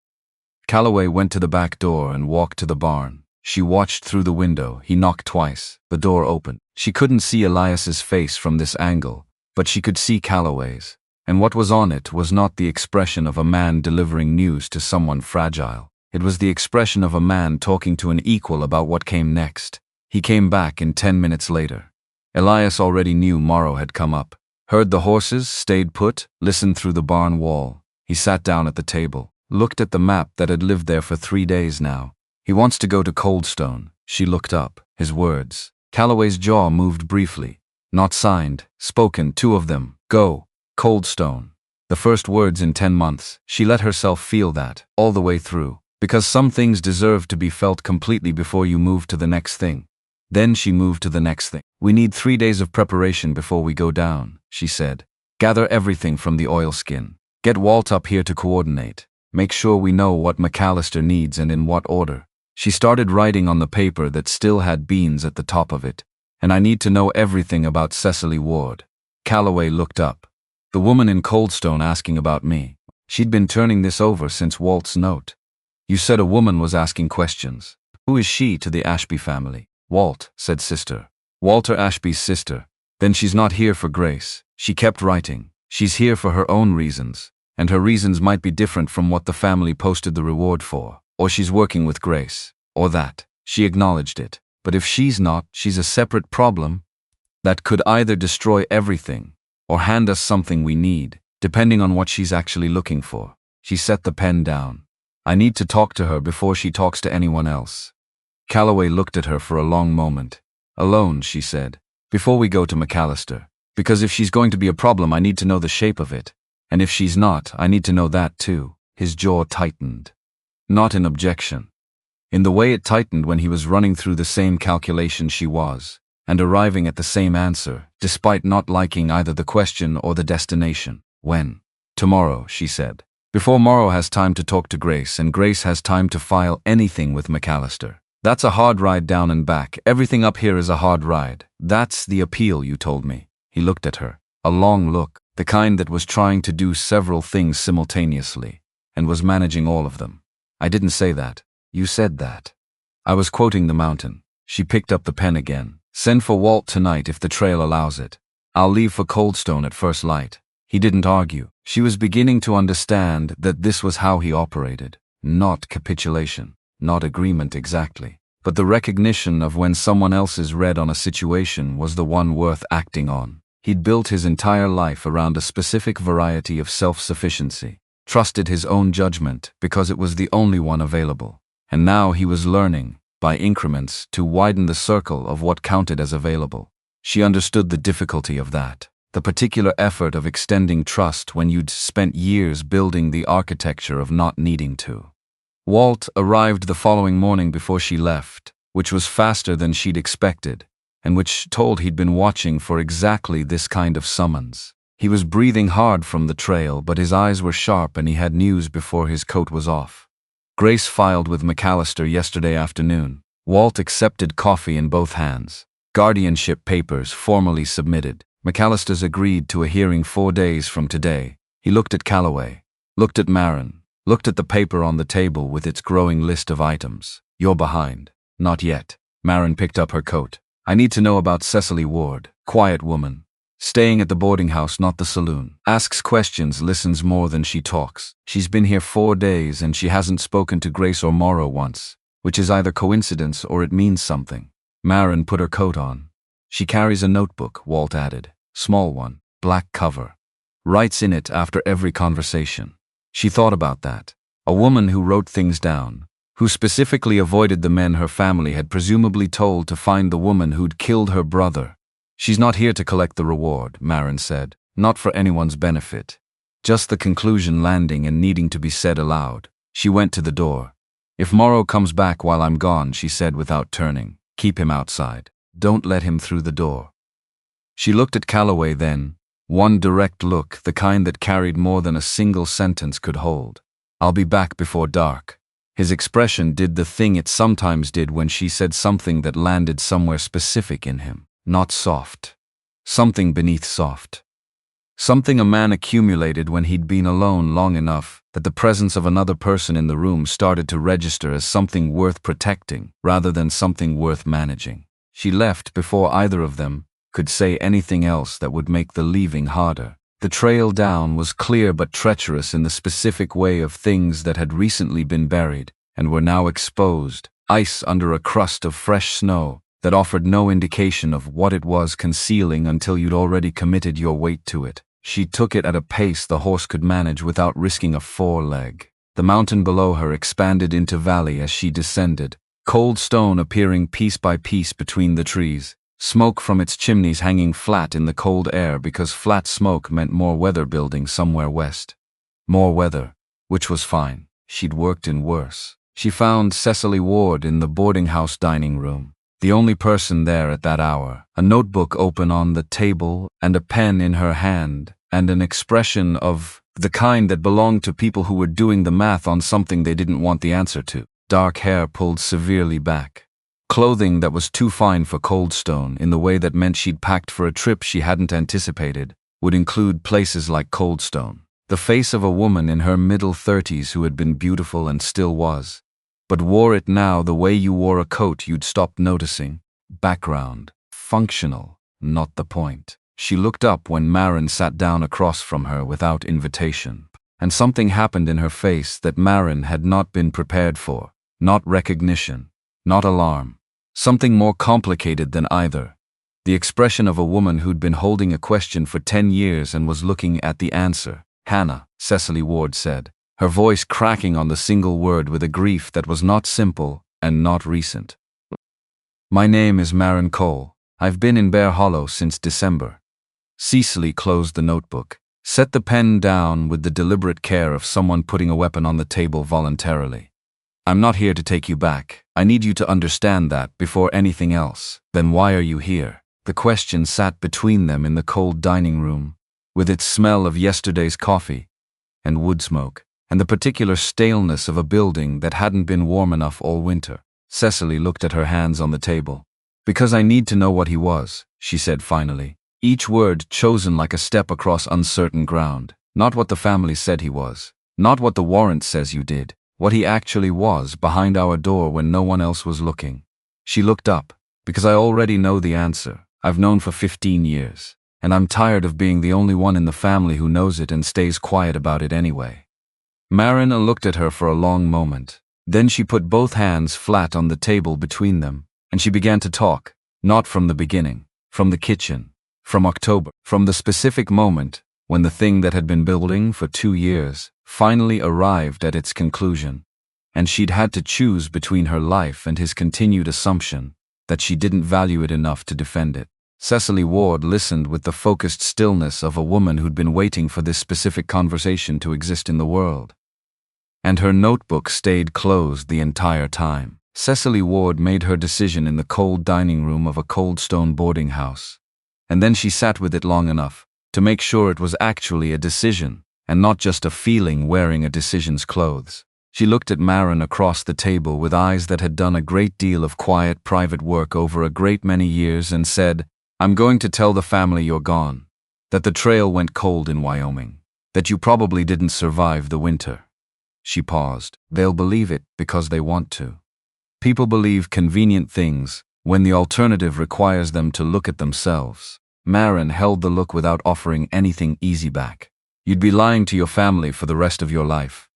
Calloway went to the back door and walked to the barn. She watched through the window. He knocked twice. The door opened. She couldn't see Elias's face from this angle, but she could see Calloway's. And what was on it was not the expression of a man delivering news to someone fragile. It was the expression of a man talking to an equal about what came next. He came back in 10 minutes later. Elias already knew Morrow had come up, heard the horses, stayed put, listened through the barn wall. He sat down at the table, looked at the map that had lived there for 3 days now. He wants to go to Coldstone. She looked up. His words. Calloway's jaw moved briefly. Not signed, spoken, 2 of them. Go. Coldstone. The first words in 10 months. She let herself feel that, all the way through, because some things deserve to be felt completely before you move to the next thing. Then she moved to the next thing. We need 3 days of preparation before we go down, she said. Gather everything from the oilskin. Get Walt up here to coordinate. Make sure we know what McAllister needs and in what order. She started writing on the paper that still had beans at the top of it. And I need to know everything about Cecily Ward. Calloway looked up. The woman in Coldstone asking about me. She'd been turning this over since Walt's note. You said a woman was asking questions. Who is she to the Ashby family? Walt, said sister. Walter Ashby's sister. Then she's not here for Grace. She kept writing. She's here for her own reasons. And her reasons might be different from what the family posted the reward for. Or she's working with Grace. Or that. She acknowledged it. But if she's not, she's a separate problem that could either destroy everything or hand us something we need, depending on what she's actually looking for. She set the pen down. I need to talk to her before she talks to anyone else. Calloway looked at her for a long moment. Alone, she said, before we go to McAllister. Because if she's going to be a problem, I need to know the shape of it. And if she's not, I need to know that too. His jaw tightened. Not in objection. In the way it tightened when he was running through the same calculation she was, and arriving at the same answer, despite not liking either the question or the destination. When? Tomorrow, she said. Before Morrow has time to talk to Grace, and Grace has time to file anything with McAllister. That's a hard ride down and back. Everything up here is a hard ride. That's the appeal you told me. He looked at her. A long look, the kind that was trying to do several things simultaneously, and was managing all of them. I didn't say that. You said that. I was quoting the mountain. She picked up the pen again. Send for Walt tonight if the trail allows it. I'll leave for Coldstone at first light. He didn't argue. She was beginning to understand that this was how he operated. Not capitulation, not agreement exactly, but the recognition of when someone else's read on a situation was the one worth acting on. He'd built his entire life around a specific variety of self-sufficiency, trusted his own judgment because it was the only one available. And now he was learning, by increments, to widen the circle of what counted as available. She understood the difficulty of that, the particular effort of extending trust when you'd spent years building the architecture of not needing to. Walt arrived the following morning before she left, which was faster than she'd expected, and which told he'd been watching for exactly this kind of summons. He was breathing hard from the trail, but his eyes were sharp and he had news before his coat was off. Grace filed with McAllister yesterday afternoon. Walt accepted coffee in both hands. Guardianship papers formally submitted. McAllister's agreed to a hearing 4 days from today. He looked at Calloway, looked at Maren, looked at the paper on the table with its growing list of items. You're behind. Not yet. Maren picked up her coat. I need to know about Cecily Ward. Quiet woman. Staying at the boarding house, not the saloon. Asks questions, listens more than she talks. She's been here 4 days and she hasn't spoken to Grace or Morrow once, which is either coincidence or it means something. Maren put her coat on. She carries a notebook, Walt added. Small one, black cover. Writes in it after every conversation. She thought about that. A woman who wrote things down, who specifically avoided the men her family had presumably told to find the woman who'd killed her brother. She's not here to collect the reward, Maren said, not for anyone's benefit. Just the conclusion landing and needing to be said aloud. She went to the door. If Morrow comes back while I'm gone, she said without turning, keep him outside. Don't let him through the door. She looked at Calloway then, one direct look, the kind that carried more than a single sentence could hold. I'll be back before dark. His expression did the thing it sometimes did when she said something that landed somewhere specific in him. Not soft. Something beneath soft. Something a man accumulated when he'd been alone long enough that the presence of another person in the room started to register as something worth protecting rather than something worth managing. She left before either of them could say anything else that would make the leaving harder. The trail down was clear but treacherous in the specific way of things that had recently been buried and were now exposed, ice under a crust of fresh snow that offered no indication of what it was concealing until you'd already committed your weight to it. She took it at a pace the horse could manage without risking a foreleg. The mountain below her expanded into valley as she descended, cold stone appearing piece by piece between the trees, smoke from its chimneys hanging flat in the cold air because flat smoke meant more weather building somewhere west. More weather, which was fine. She'd worked in worse. She found Cecily Ward in the boarding house dining room. The only person there at that hour, a notebook open on the table and a pen in her hand, and an expression of the kind that belonged to people who were doing the math on something they didn't want the answer to. Dark hair pulled severely back. Clothing that was too fine for Coldstone in the way that meant she'd packed for a trip she hadn't anticipated, would include places like Coldstone. The face of a woman in her middle 30s who had been beautiful and still was, but wore it now the way you wore a coat you'd stopped noticing. Background. Functional. Not the point. She looked up when Maren sat down across from her without invitation. And something happened in her face that Maren had not been prepared for. Not recognition. Not alarm. Something more complicated than either. The expression of a woman who'd been holding a question for 10 years and was looking at the answer. Hannah, Cecily Ward said, her voice cracking on the single word with a grief that was not simple and not recent. My name is Maren Cole. I've been in Bear Hollow since December. Cecily closed the notebook, set the pen down with the deliberate care of someone putting a weapon on the table voluntarily. I'm not here to take you back. I need you to understand that before anything else. Then why are you here? The question sat between them in the cold dining room, with its smell of yesterday's coffee and wood smoke, and the particular staleness of a building that hadn't been warm enough all winter. Cecily looked at her hands on the table. Because I need to know what he was, she said finally, each word chosen like a step across uncertain ground. Not what the family said he was, not what the warrant says you did, what he actually was behind our door when no one else was looking. She looked up, because I already know the answer. I've known for 15 years, and I'm tired of being the only one in the family who knows it and stays quiet about it anyway. Maren looked at her for a long moment. Then she put both hands flat on the table between them, and she began to talk, not from the beginning, from the kitchen, from October, from the specific moment when the thing that had been building for 2 years finally arrived at its conclusion, and she'd had to choose between her life and his continued assumption that she didn't value it enough to defend it. Cecily Ward listened with the focused stillness of a woman who'd been waiting for this specific conversation to exist in the world. And her notebook stayed closed the entire time. Cecily Ward made her decision in the cold dining room of a cold stone boarding house. And then she sat with it long enough to make sure it was actually a decision, and not just a feeling wearing a decision's clothes. She looked at Maren across the table with eyes that had done a great deal of quiet, private work over a great many years and said, "I'm going to tell the family you're gone. That the trail went cold in Wyoming. That you probably didn't survive the winter." She paused. "They'll believe it because they want to. People believe convenient things when the alternative requires them to look at themselves." Maren held the look without offering anything easy back. "You'd be lying to your family for the rest of your life."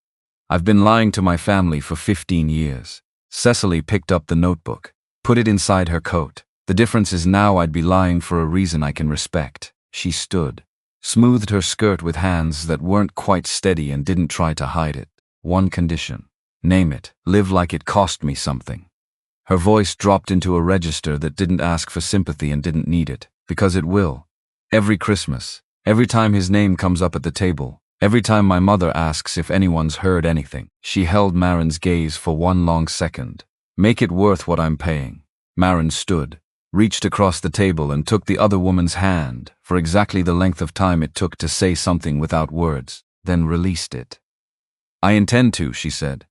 "I've been lying to my family for 15 years. Cecily picked up the notebook, put it inside her coat. "The difference is now I'd be lying for a reason I can respect." She stood, smoothed her skirt with hands that weren't quite steady and didn't try to hide it. "One condition. Name it. Live like it cost me something." Her voice dropped into a register that didn't ask for sympathy and didn't need it, because it will. "Every Christmas, every time his name comes up at the table, every time my mother asks if anyone's heard anything." She held Maren's gaze for one long second. "Make it worth what I'm paying." Maren stood, reached across the table and took the other woman's hand for exactly the length of time it took to say something without words, then released it. "I intend to," she said.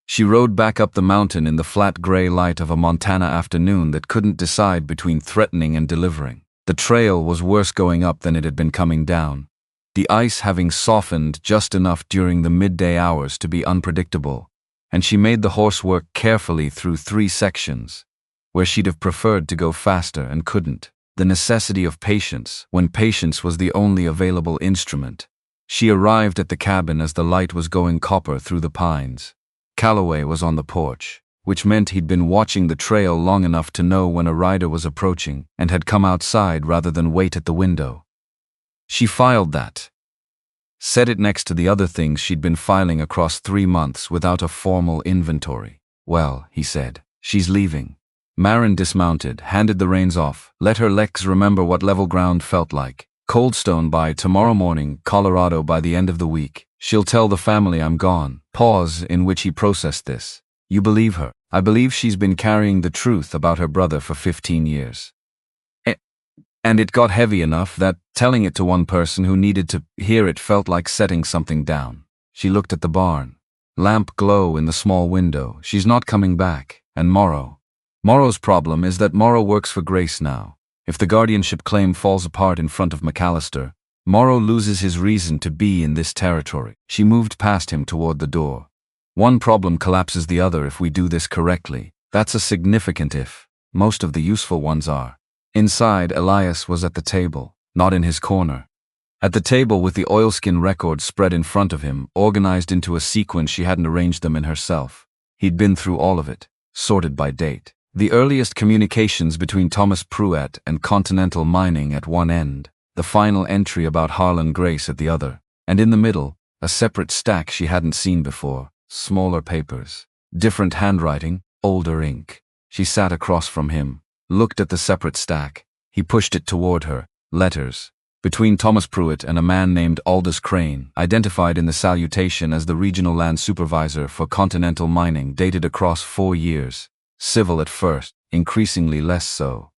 She rode back up the mountain in the flat gray light of a Montana afternoon that couldn't decide between threatening and delivering. The trail was worse going up than it had been coming down, the ice having softened just enough during the midday hours to be unpredictable, and she made the horse work carefully through 3 sections, where she'd have preferred to go faster and couldn't. The necessity of patience, when patience was the only available instrument. She arrived at the cabin as the light was going copper through the pines. Calloway was on the porch, which meant he'd been watching the trail long enough to know when a rider was approaching and had come outside rather than wait at the window. She filed that. Set it next to the other things she'd been filing across 3 months without a formal inventory. "Well," he said, "she's leaving." Maren dismounted, handed the reins off, let her legs remember what level ground felt like. "Coldstone by tomorrow morning, Colorado by the end of the week. She'll tell the family I'm gone." Pause in which he processed this. "You believe her?" "I believe she's been carrying the truth about her brother for 15 years. And it got heavy enough that telling it to one person who needed to hear it felt like setting something down." She looked at the barn. Lamp glow in the small window. "She's not coming back. And Morrow's problem is that Morrow works for Grace now. If the guardianship claim falls apart in front of McAllister, Morrow loses his reason to be in this territory." She moved past him toward the door. "One problem collapses the other if we do this correctly. That's a significant if. Most of the useful ones are." Inside, Elias was at the table, not in his corner. At the table with the oilskin records spread in front of him, organized into a sequence she hadn't arranged them in herself. He'd been through all of it, sorted by date. The earliest communications between Thomas Pruitt and Continental Mining at one end, the final entry about Harlan Grace at the other, and in the middle, a separate stack she hadn't seen before, smaller papers, different handwriting, older ink. She sat across from him, looked at the separate stack. He pushed it toward her. Letters. Between Thomas Pruitt and a man named Aldous Crane, identified in the salutation as the regional land supervisor for Continental Mining, dated across 4 years. Civil at first, increasingly less so.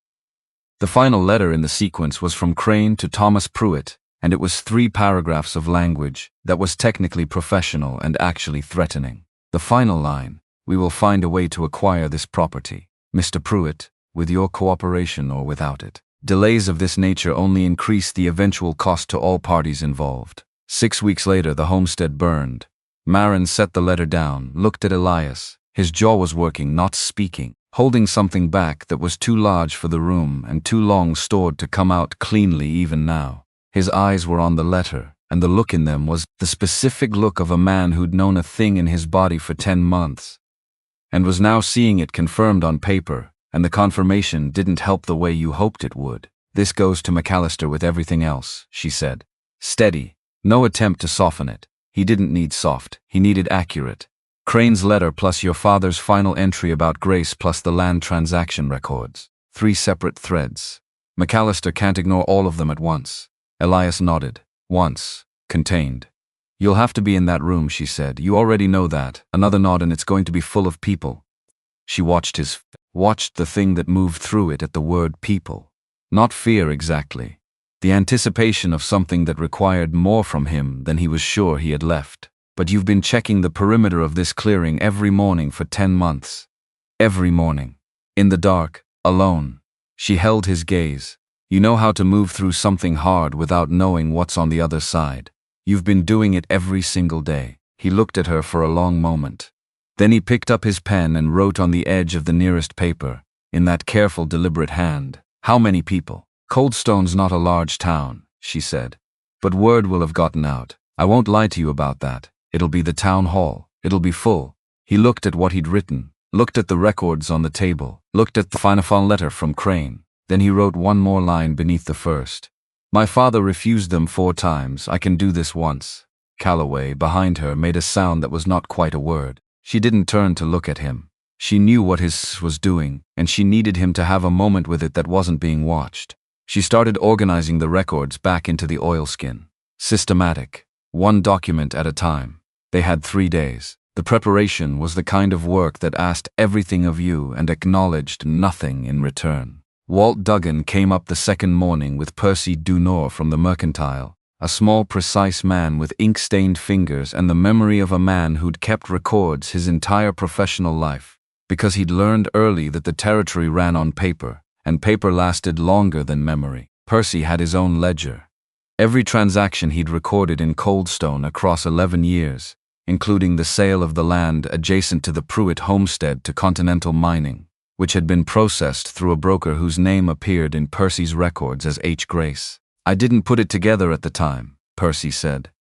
The final letter in the sequence was from Crane to Thomas Pruitt, and it was 3 paragraphs of language that was technically professional and actually threatening. The final line: "We will find a way to acquire this property, Mr. Pruitt, with your cooperation or without it." Delays of this nature only increased the eventual cost to all parties involved. 6 weeks later, the homestead burned. Maren set the letter down, looked at Elias. His jaw was working, not speaking, holding something back that was too large for the room and too long stored to come out cleanly even now. His eyes were on the letter, and the look in them was the specific look of a man who'd known a thing in his body for 10 months, and was now seeing it confirmed on paper, and the confirmation didn't help the way you hoped it would. "This goes to McAllister with everything else," she said. Steady, no attempt to soften it. He didn't need soft, he needed accurate. "Crane's letter plus your father's final entry about Grace plus the land transaction records. 3 separate threads. McAllister can't ignore all of them at once." Elias nodded. "Once. Contained. You'll have to be in that room," she said. "You already know that." Another nod, "and it's going to be full of people." She watched the thing that moved through it at the word people. Not fear exactly. The anticipation of something that required more from him than he was sure he had left. But you've been checking the perimeter of this clearing every morning for 10 months. Every morning. In the dark, alone. She held his gaze. You know how to move through something hard without knowing what's on the other side. You've been doing it every single day. He looked at her for a long moment. Then he picked up his pen and wrote on the edge of the nearest paper, in that careful, deliberate hand. How many people? Coldstone's not a large town, she said. But word will have gotten out. I won't lie to you about that. It'll be the town hall. It'll be full. He looked at what he'd written, looked at the records on the table, looked at the final letter from Crane. Then he wrote one more line beneath the first. My father refused them 4 times. I can do this once. Calloway, behind her, made a sound that was not quite a word. She didn't turn to look at him. She knew what his was doing, and she needed him to have a moment with it that wasn't being watched. She started organizing the records back into the oilskin. Systematic. One document at a time. They had 3 days. The preparation was the kind of work that asked everything of you and acknowledged nothing in return. Walt Duggan came up the second morning with Percy Dunor from the Mercantile, a small, precise man with ink-stained fingers and the memory of a man who'd kept records his entire professional life, because he'd learned early that the territory ran on paper, and paper lasted longer than memory. Percy had his own ledger. Every transaction he'd recorded in Coldstone across 11 years, including the sale of the land adjacent to the Pruitt homestead to Continental Mining, which had been processed through a broker whose name appeared in Percy's records as H. Grace. I didn't put it together at the time, Percy said.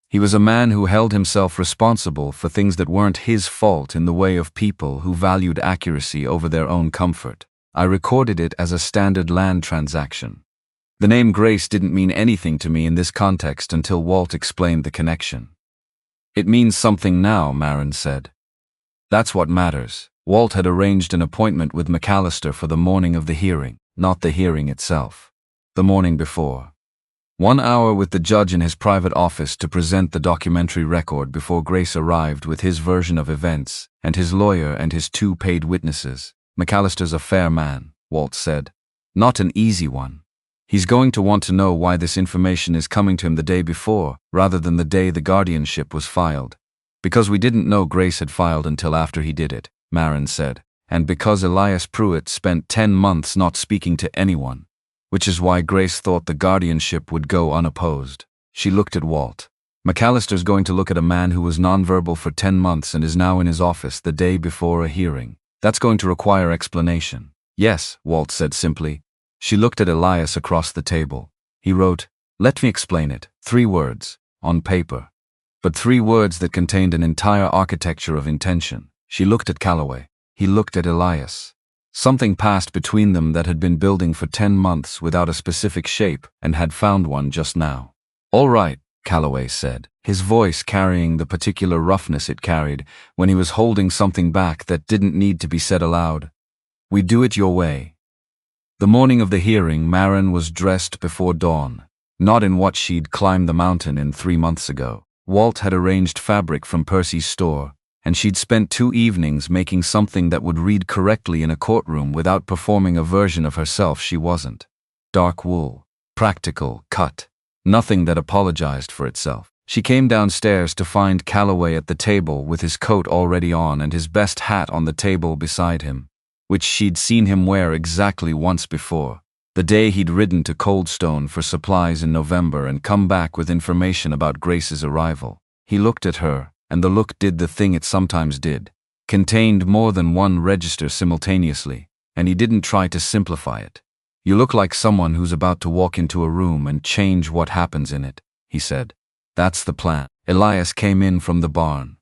He was a man who held himself responsible for things that weren't his fault in the way of people who valued accuracy over their own comfort. I recorded it as a standard land transaction. The name Grace didn't mean anything to me in this context until Walt explained the connection. It means something now, Maren said. That's what matters. Walt had arranged an appointment with McAllister for the morning of the hearing, not the hearing itself. The morning before. 1 hour with the judge in his private office to present the documentary record before Grace arrived with his version of events, and his lawyer and his 2 paid witnesses. McAllister's a fair man, Walt said. Not an easy one. He's going to want to know why this information is coming to him the day before, rather than the day the guardianship was filed. Because we didn't know Grace had filed until after he did it, Maren said, and because Elias Pruitt spent 10 months not speaking to anyone, which is why Grace thought the guardianship would go unopposed. She looked at Walt. McAllister's going to look at a man who was nonverbal for 10 months and is now in his office the day before a hearing. That's going to require explanation. Yes, Walt said simply. She looked at Elias across the table. He wrote, let me explain it. 3 words, on paper. But 3 words that contained an entire architecture of intention. She looked at Calloway. He looked at Elias. Something passed between them that had been building for 10 months without a specific shape and had found one just now. All right, Calloway said, his voice carrying the particular roughness it carried when he was holding something back that didn't need to be said aloud. We do it your way. The morning of the hearing, Maren was dressed before dawn, not in what she'd climbed the mountain in 3 months ago. Walt had arranged fabric from Percy's store, and she'd spent 2 evenings making something that would read correctly in a courtroom without performing a version of herself she wasn't. Dark wool, practical, cut, nothing that apologized for itself. She came downstairs to find Calloway at the table with his coat already on and his best hat on the table beside him, which she'd seen him wear exactly once before, the day he'd ridden to Coldstone for supplies in November and come back with information about Grace's arrival. He looked at her, and the look did the thing it sometimes did, contained more than one register simultaneously, and he didn't try to simplify it. You look like someone who's about to walk into a room and change what happens in it, he said. That's the plan. Elias came in from the barn.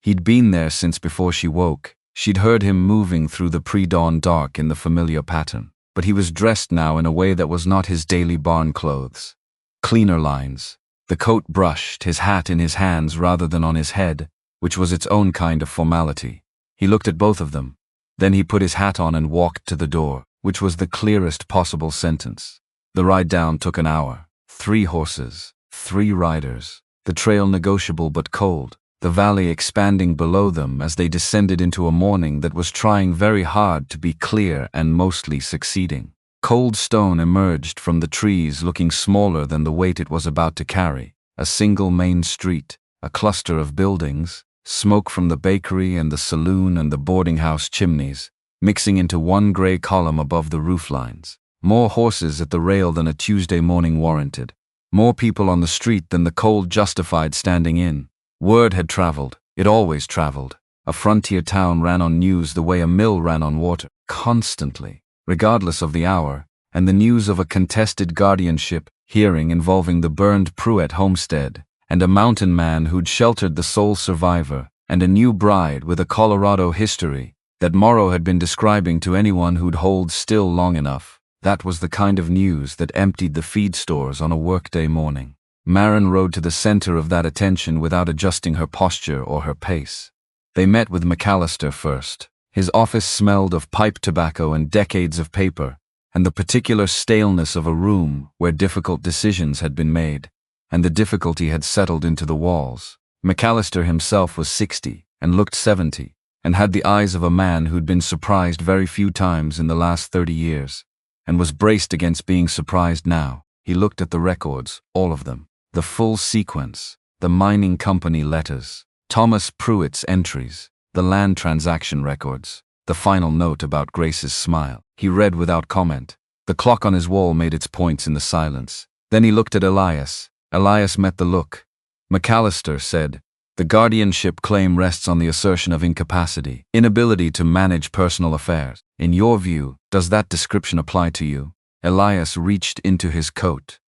He'd been there since before she woke. She'd heard him moving through the pre-dawn dark in the familiar pattern, but he was dressed now in a way that was not his daily barn clothes. Cleaner lines. The coat brushed, his hat in his hands rather than on his head, which was its own kind of formality. He looked at both of them. Then he put his hat on and walked to the door, which was the clearest possible sentence. The ride down took an hour. 3 horses, 3 riders, the trail negotiable but cold, the valley expanding below them as they descended into a morning that was trying very hard to be clear and mostly succeeding. Coldstone emerged from the trees looking smaller than the weight it was about to carry, a single main street, a cluster of buildings, smoke from the bakery and the saloon and the boarding house chimneys, mixing into one gray column above the rooflines. More horses at the rail than a Tuesday morning warranted. More people on the street than the cold justified standing in. Word had traveled. It always traveled. A frontier town ran on news the way a mill ran on water, constantly, regardless of the hour, and the news of a contested guardianship hearing involving the burned Pruett homestead, and a mountain man who'd sheltered the sole survivor, and a new bride with a Colorado history that Morrow had been describing to anyone who'd hold still long enough. That was the kind of news that emptied the feed stores on a workday morning. Maren rode to the center of that attention without adjusting her posture or her pace. They met with McAllister first. His office smelled of pipe tobacco and decades of paper, and the particular staleness of a room where difficult decisions had been made, and the difficulty had settled into the walls. McAllister himself was 60 and looked 70, and had the eyes of a man who'd been surprised very few times in the last 30 years, and was braced against being surprised now. He looked at the records, all of them, the full sequence, the mining company letters, Thomas Pruett's entries, the land transaction records, the final note about Grace's smile. He read without comment. The clock on his wall made its points in the silence. Then he looked at Elias. Elias met the look. McAllister said, "The guardianship claim rests on the assertion of incapacity, inability to manage personal affairs. In your view, does that description apply to you?" Elias reached into his coat,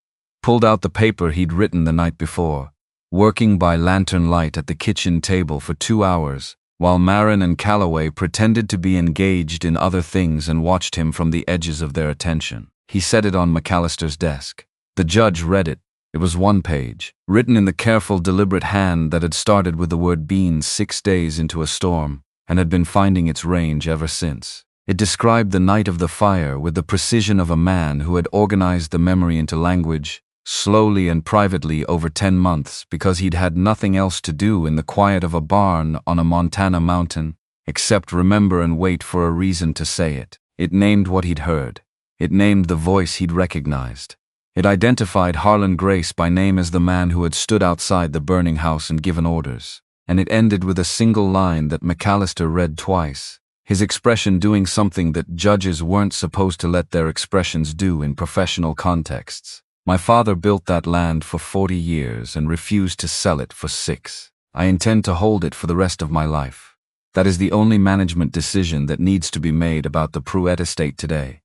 pulled out the paper he'd written the night before, working by lantern light at the kitchen table for 2 hours, while Maren and Calloway pretended to be engaged in other things and watched him from the edges of their attention. He set it on McAllister's desk. The judge read it. It was 1 page, written in the careful, deliberate hand that had started with the word beans 6 days into a storm, and had been finding its range ever since. It described the night of the fire with the precision of a man who had organized the memory into language, slowly and privately over 10 months, because he'd had nothing else to do in the quiet of a barn on a Montana mountain, except remember and wait for a reason to say it. It named what he'd heard. It named the voice he'd recognized. It identified Harlan Grace by name as the man who had stood outside the burning house and given orders. And it ended with a single line that McAllister read twice, his expression doing something that judges weren't supposed to let their expressions do in professional contexts. "My father built that land for 40 years and refused to sell it for 6. I intend to hold it for the rest of my life. That is the only management decision that needs to be made about the Pruett estate today."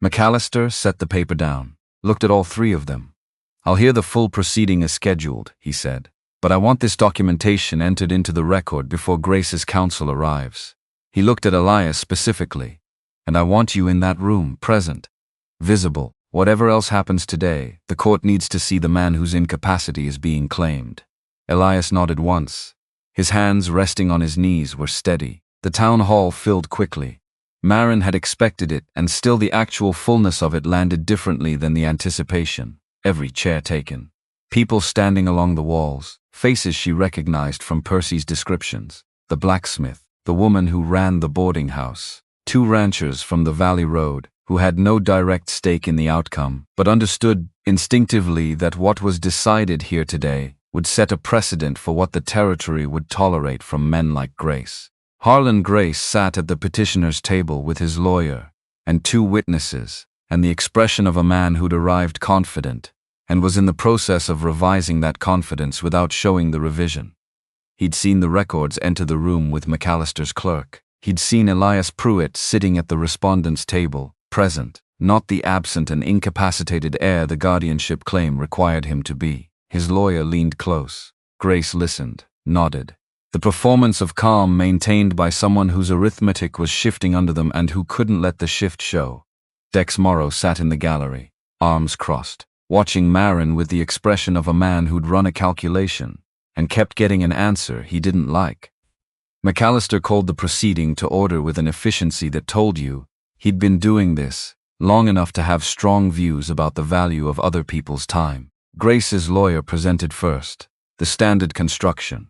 McAllister set the paper down, looked at all 3 of them. "I'll hear the full proceeding as scheduled," he said, "but I want this documentation entered into the record before Grace's counsel arrives." He looked at Elias specifically. "And I want you in that room, present, visible. Whatever else happens today, the court needs to see the man whose incapacity is being claimed." Elias nodded once. His hands resting on his knees were steady. The town hall filled quickly. Maren had expected it, and still the actual fullness of it landed differently than the anticipation. Every chair taken. People standing along the walls, faces she recognized from Percy's descriptions. The blacksmith, the woman who ran the boarding house, 2 ranchers from the Valley Road, who had no direct stake in the outcome, but understood instinctively that what was decided here today would set a precedent for what the territory would tolerate from men like Grace. Harlan Grace sat at the petitioner's table with his lawyer and 2 witnesses, and the expression of a man who'd arrived confident and was in the process of revising that confidence without showing the revision. He'd seen the records enter the room with McAllister's clerk. He'd seen Elias Pruett sitting at the respondent's table, present, not the absent and incapacitated heir the guardianship claim required him to be. His lawyer leaned close. Grace listened, nodded. The performance of calm maintained by someone whose arithmetic was shifting under them and who couldn't let the shift show. Dex Morrow sat in the gallery, arms crossed, watching Maren with the expression of a man who'd run a calculation and kept getting an answer he didn't like. McAllister called the proceeding to order with an efficiency that told you he'd been doing this long enough to have strong views about the value of other people's time. Grace's lawyer presented first, the standard construction.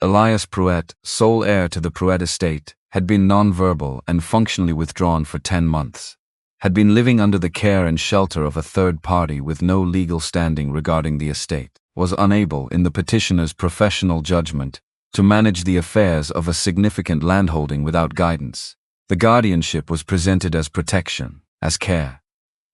Elias Pruett, sole heir to the Pruett estate, had been nonverbal and functionally withdrawn for 10 months, had been living under the care and shelter of a third party with no legal standing regarding the estate. was unable, in the petitioner's professional judgment, to manage the affairs of a significant landholding without guidance. The guardianship was presented as protection, as care,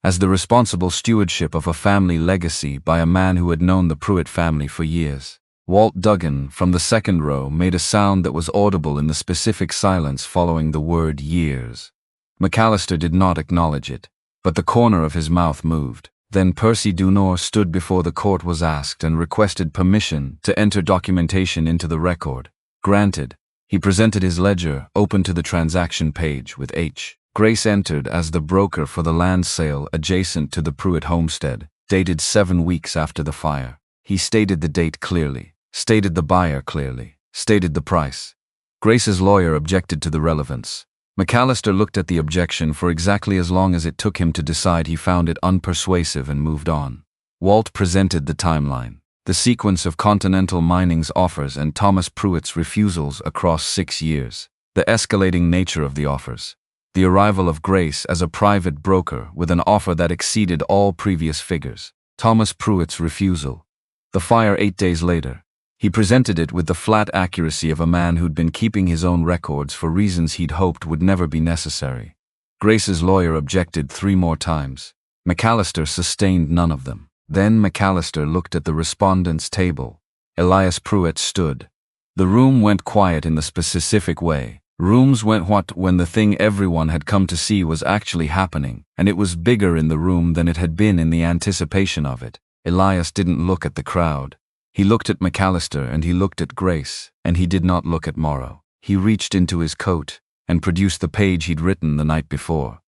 as the responsible stewardship of a family legacy by a man who had known the Pruitt family for years. Walt Duggan, from the second row, made a sound that was audible in the specific silence following the word years. McAllister did not acknowledge it, but the corner of his mouth moved. Then Percy Dunor stood before the court, was asked, and requested permission to enter documentation into the record. Granted. He presented his ledger, open to the transaction page, with H. Grace entered as the broker for the land sale adjacent to the Pruitt homestead, dated 7 weeks after the fire. He stated the date clearly, stated the buyer clearly, stated the price. Grace's lawyer objected to the relevance. McAllister looked at the objection for exactly as long as it took him to decide he found it unpersuasive and moved on. Walt presented the timeline, the sequence of Continental Mining's offers and Thomas Pruitt's refusals across 6 years, the escalating nature of the offers, the arrival of Grace as a private broker with an offer that exceeded all previous figures, Thomas Pruitt's refusal, the fire 8 days later. He presented it with the flat accuracy of a man who'd been keeping his own records for reasons he'd hoped would never be necessary. Grace's lawyer objected 3 more times. McAllister sustained none of them. Then McAllister looked at the respondent's table. Elias Pruitt stood. The room went quiet in the specific way. Rooms went what when the thing everyone had come to see was actually happening, and it was bigger in the room than it had been in the anticipation of it. Elias didn't look at the crowd. He looked at McAllister and he looked at Grace, and he did not look at Morrow. He reached into his coat and produced the page he'd written the night before.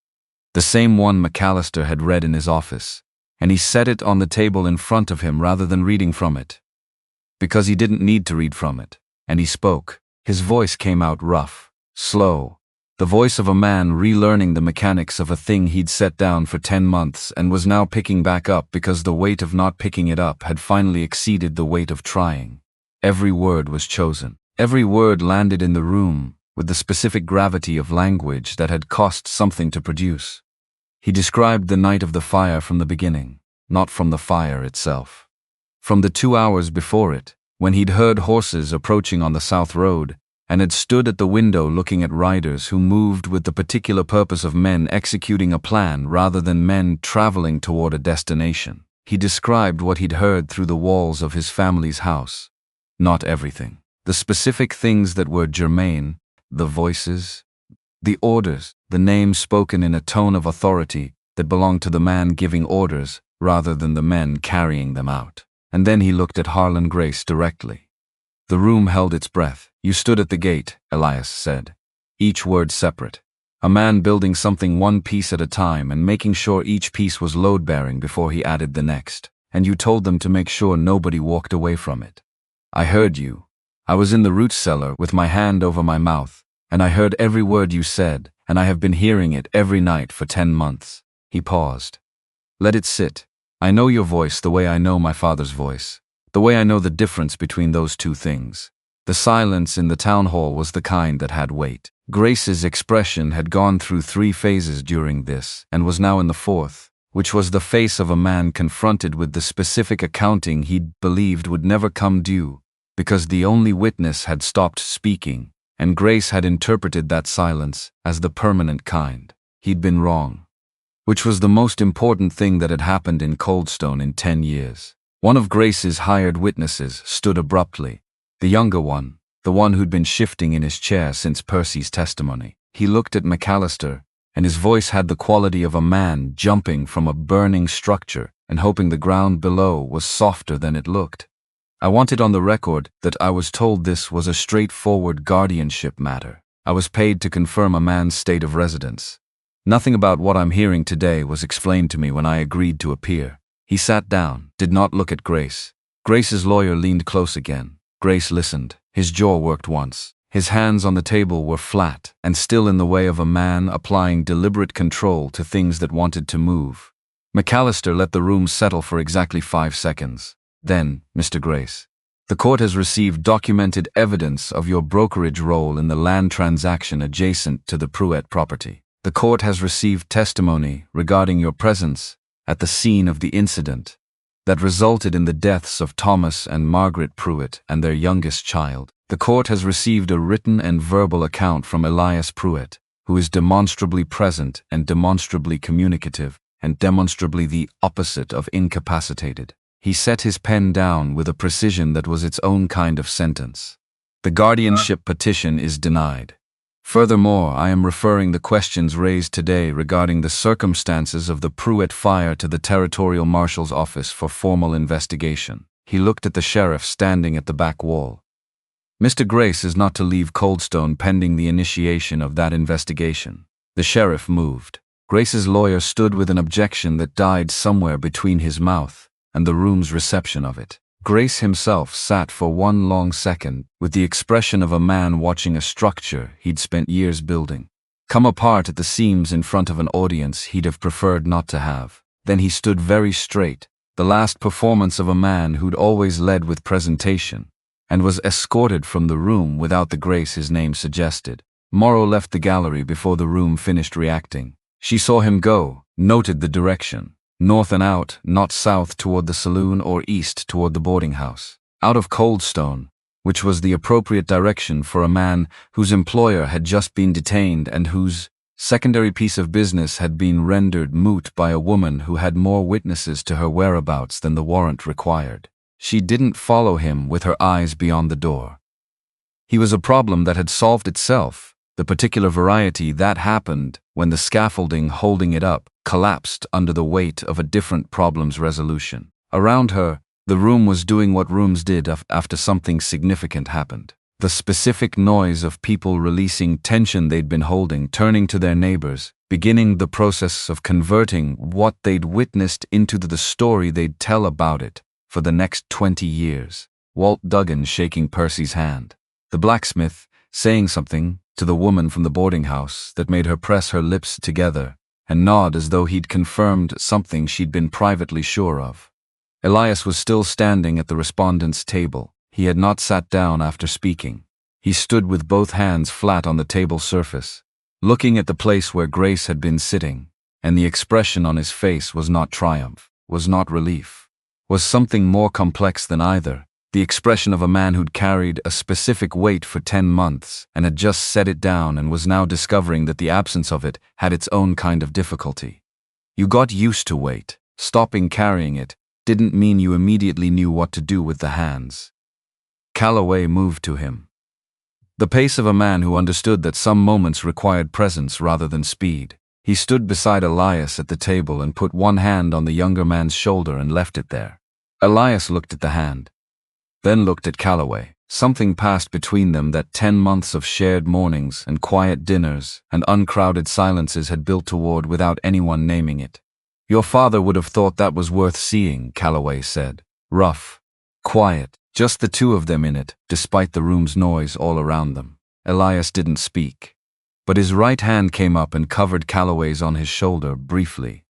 The same one McAllister had read in his office, and he set it on the table in front of him rather than reading from it. Because he didn't need to read from it, and he spoke. His voice came out rough, slow, the voice of a man relearning the mechanics of a thing he'd set down for 10 months and was now picking back up because the weight of not picking it up had finally exceeded the weight of trying. Every word was chosen. Every word landed in the room with the specific gravity of language that had cost something to produce. He described the night of the fire from the beginning, not from the fire itself. From the 2 hours before it, when he'd heard horses approaching on the South Road, and had stood at the window looking at riders who moved with the particular purpose of men executing a plan rather than men traveling toward a destination. He described what he'd heard through the walls of his family's house. Not everything. The specific things that were germane, the voices, the orders, the names spoken in a tone of authority that belonged to the man giving orders rather than the men carrying them out. And then he looked at Harlan Grace directly. The room held its breath. You stood at the gate, Elias said. Each word separate. A man building something one piece at a time and making sure each piece was load-bearing before he added the next. And you told them to make sure nobody walked away from it. I heard you. I was in the root cellar with my hand over my mouth, and I heard every word you said, and I have been hearing it every night for 10 months. He paused. Let it sit. I know your voice the way I know my father's voice. The way I know the difference between those two things. The silence in the town hall was the kind that had weight. Grace's expression had gone through 3 phases during this, and was now in the 4th, which was the face of a man confronted with the specific accounting he'd believed would never come due, because the only witness had stopped speaking, and Grace had interpreted that silence as the permanent kind. He'd been wrong. Which was the most important thing that had happened in Coldstone in 10 years. One of Grace's hired witnesses stood abruptly. The younger one, the one who'd been shifting in his chair since Percy's testimony. He looked at McAllister, and his voice had the quality of a man jumping from a burning structure and hoping the ground below was softer than it looked. I wanted on the record that I was told this was a straightforward guardianship matter. I was paid to confirm a man's state of residence. Nothing about what I'm hearing today was explained to me when I agreed to appear. He sat down, did not look at Grace. Grace's lawyer leaned close again. Grace listened. His jaw worked once. His hands on the table were flat and still in the way of a man applying deliberate control to things that wanted to move. McAllister let the room settle for exactly 5 seconds. Then, Mr. Grace, the court has received documented evidence of your brokerage role in the land transaction adjacent to the Pruitt property. The court has received testimony regarding your presence at the scene of the incident. that resulted in the deaths of Thomas and Margaret Pruitt and their youngest child. The court has received a written and verbal account from Elias Pruitt, who is demonstrably present and demonstrably communicative, and demonstrably the opposite of incapacitated. He set his pen down with a precision that was its own kind of sentence. The guardianship petition is denied. Furthermore, I am referring the questions raised today regarding the circumstances of the Pruitt fire to the Territorial Marshal's office for formal investigation. He looked at the sheriff standing at the back wall. Mr. Grace is not to leave Coldstone pending the initiation of that investigation. The sheriff moved. Grace's lawyer stood with an objection that died somewhere between his mouth and the room's reception of it. Grace himself sat for one long second with the expression of a man watching a structure he'd spent years building come apart at the seams in front of an audience he'd have preferred not to have. Then he stood very straight, the last performance of a man who'd always led with presentation, and was escorted from the room without the grace his name suggested. Morrow left the gallery before the room finished reacting. She saw him go, noted the direction. North and out, not south toward the saloon or east toward the boarding house. Out of Coldstone, which was the appropriate direction for a man whose employer had just been detained and whose secondary piece of business had been rendered moot by a woman who had more witnesses to her whereabouts than the warrant required. She didn't follow him with her eyes beyond the door. He was a problem that had solved itself, the particular variety that happened when the scaffolding holding it up collapsed under the weight of a different problem's resolution. Around her, the room was doing what rooms did after something significant happened. The specific noise of people releasing tension they'd been holding, turning to their neighbors, beginning the process of converting what they'd witnessed into the story they'd tell about it for the next 20 years. Walt Duggan shaking Percy's hand. The blacksmith saying something to the woman from the boarding house that made her press her lips together and nod as though he'd confirmed something she'd been privately sure of. Elias was still standing at the respondent's table. He had not sat down after speaking. He stood with both hands flat on the table surface, looking at the place where Grace had been sitting, and the expression on his face was not triumph, was not relief, was something more complex than either. The expression of a man who'd carried a specific weight for 10 months and had just set it down and was now discovering that the absence of it had its own kind of difficulty. You got used to weight. Stopping carrying it didn't mean you immediately knew what to do with the hands. Calloway moved to him. The pace of a man who understood that some moments required presence rather than speed. He stood beside Elias at the table and put one hand on the younger man's shoulder and left it there. Elias looked at the hand, then looked at Calloway. Something passed between them that 10 months of shared mornings and quiet dinners and uncrowded silences had built toward without anyone naming it. Your father would have thought that was worth seeing, Calloway said. Rough. Quiet. Just the two of them in it, despite the room's noise all around them. Elias didn't speak, but his right hand came up and covered Calloway's on his shoulder briefly.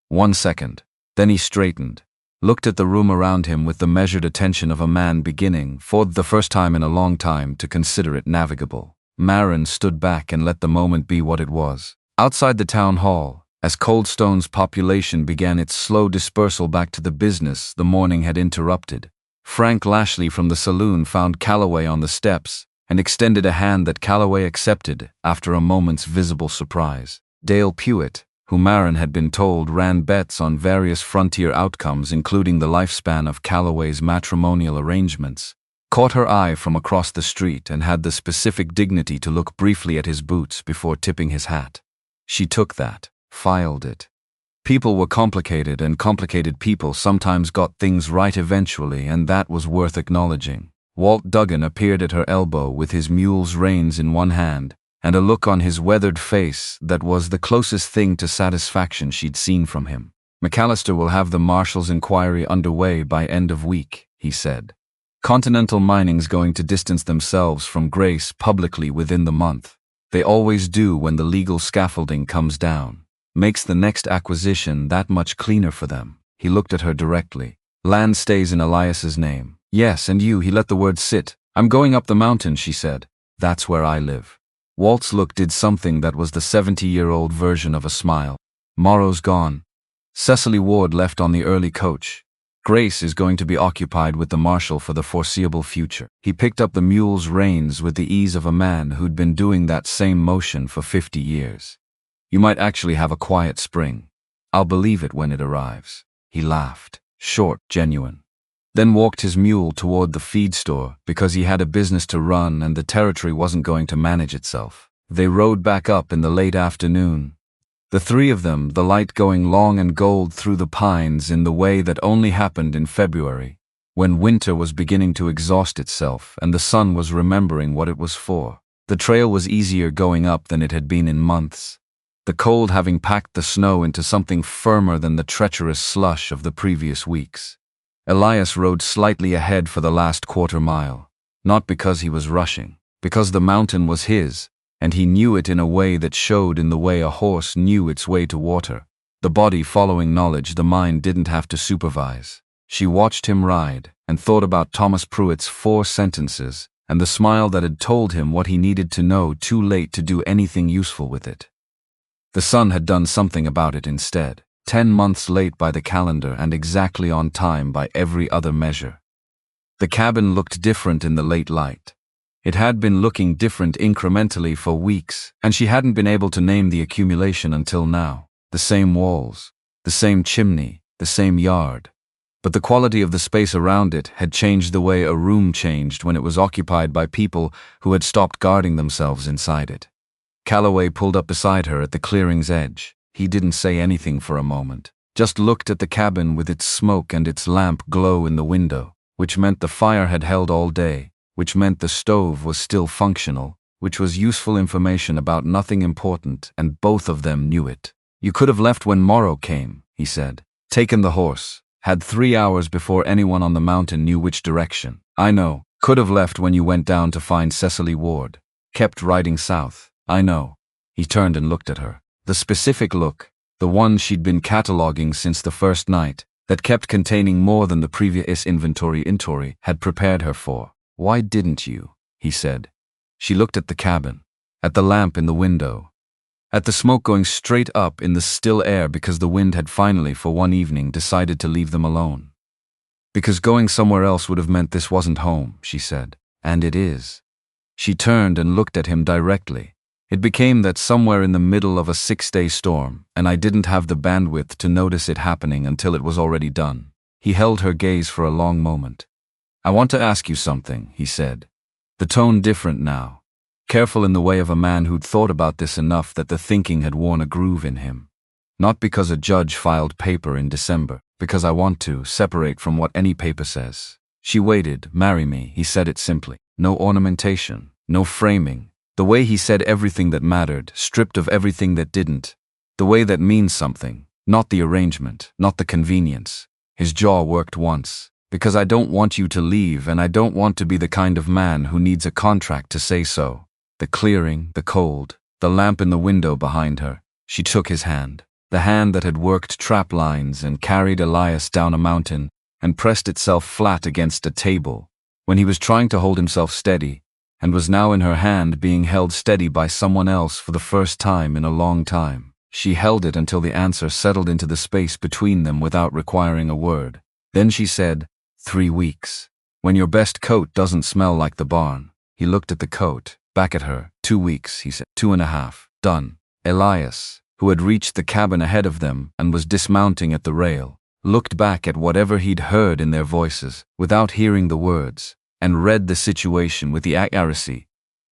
1 second. Then he straightened, looked at the room around him with the measured attention of a man beginning, for the first time in a long time, to consider it navigable. Maren stood back and let the moment be what it was. Outside the town hall, as Coldstone's population began its slow dispersal back to the business the morning had interrupted, Frank Lashley from the saloon found Calloway on the steps and extended a hand that Calloway accepted after a moment's visible surprise. Dale Pewitt, who Maren had been told ran bets on various frontier outcomes including the lifespan of Calloway's matrimonial arrangements, caught her eye from across the street and had the specific dignity to look briefly at his boots before tipping his hat. She took that, filed it. People were complicated, and complicated people sometimes got things right eventually, and that was worth acknowledging. Walt Duggan appeared at her elbow with his mule's reins in one hand and a look on his weathered face that was the closest thing to satisfaction she'd seen from him. McAllister will have the marshal's inquiry underway by end of week, he said. Continental Mining's going to distance themselves from Grace publicly within the month. They always do when the legal scaffolding comes down. Makes the next acquisition that much cleaner for them. He looked at her directly. Land stays in Elias's name. Yes, and you, he let the word sit. I'm going up the mountain, she said. That's where I live. Walt's look did something that was the 70-year-old version of a smile. Morrow's gone. Cecily Ward left on the early coach. Grace is going to be occupied with the marshal for the foreseeable future. He picked up the mule's reins with the ease of a man who'd been doing that same motion for 50 years. You might actually have a quiet spring. I'll believe it when it arrives. He laughed, short, genuine. Then walked his mule toward the feed store because he had a business to run and the territory wasn't going to manage itself. They rode back up in the late afternoon. The three of them, the light going long and gold through the pines in the way that only happened in February, when winter was beginning to exhaust itself and the sun was remembering what it was for. The trail was easier going up than it had been in months, the cold having packed the snow into something firmer than the treacherous slush of the previous weeks. Elias rode slightly ahead for the last quarter mile, not because he was rushing, because the mountain was his, and he knew it in a way that showed in the way a horse knew its way to water. The body following knowledge the mind didn't have to supervise. She watched him ride and thought about Thomas Pruitt's 4 sentences and the smile that had told him what he needed to know too late to do anything useful with it. The sun had done something about it instead, 10 months late by the calendar and exactly on time by every other measure. The cabin looked different in the late light. It had been looking different incrementally for weeks, and she hadn't been able to name the accumulation until now. The same walls, the same chimney, the same yard. But the quality of the space around it had changed the way a room changed when it was occupied by people who had stopped guarding themselves inside it. Calloway pulled up beside her at the clearing's edge. He didn't say anything for a moment, just looked at the cabin with its smoke and its lamp glow in the window, which meant the fire had held all day, which meant the stove was still functional, which was useful information about nothing important, and both of them knew it. You could have left when morrow came, he said. Taken the horse. Had 3 hours before anyone on the mountain knew which direction. I know. Could have left when you went down to find Cecily Ward. Kept riding south. I know. He turned and looked at her. The specific look, the one she'd been cataloging since the first night, that kept containing more than the previous inventory had prepared her for. Why didn't you? He said. She looked at the cabin, at the lamp in the window, at the smoke going straight up in the still air because the wind had finally, for one evening, decided to leave them alone. Because going somewhere else would have meant this wasn't home, she said. And it is. She turned and looked at him directly. It became that somewhere in the middle of a 6-day storm, and I didn't have the bandwidth to notice it happening until it was already done. He held her gaze for a long moment. I want to ask you something, he said. The tone different now. Careful in the way of a man who'd thought about this enough that the thinking had worn a groove in him. Not because a judge filed paper in December, because I want to separate from what any paper says. She waited. Marry me, he said it simply. No ornamentation, no framing. The way he said everything that mattered, stripped of everything that didn't. The way that means something, not the arrangement, not the convenience. His jaw worked once. Because I don't want you to leave, and I don't want to be the kind of man who needs a contract to say so. The clearing, the cold, the lamp in the window behind her. She took his hand, the hand that had worked trap lines and carried Elias down a mountain and pressed itself flat against a table when he was trying to hold himself steady, and was now in her hand being held steady by someone else for the first time in a long time. She held it until the answer settled into the space between them without requiring a word. Then she said, 3 weeks. When your best coat doesn't smell like the barn. He looked at the coat, back at her. 2 weeks, he said. 2.5. Done. Elias, who had reached the cabin ahead of them and was dismounting at the rail, looked back at whatever he'd heard in their voices, without hearing the words, and read the situation with the accuracy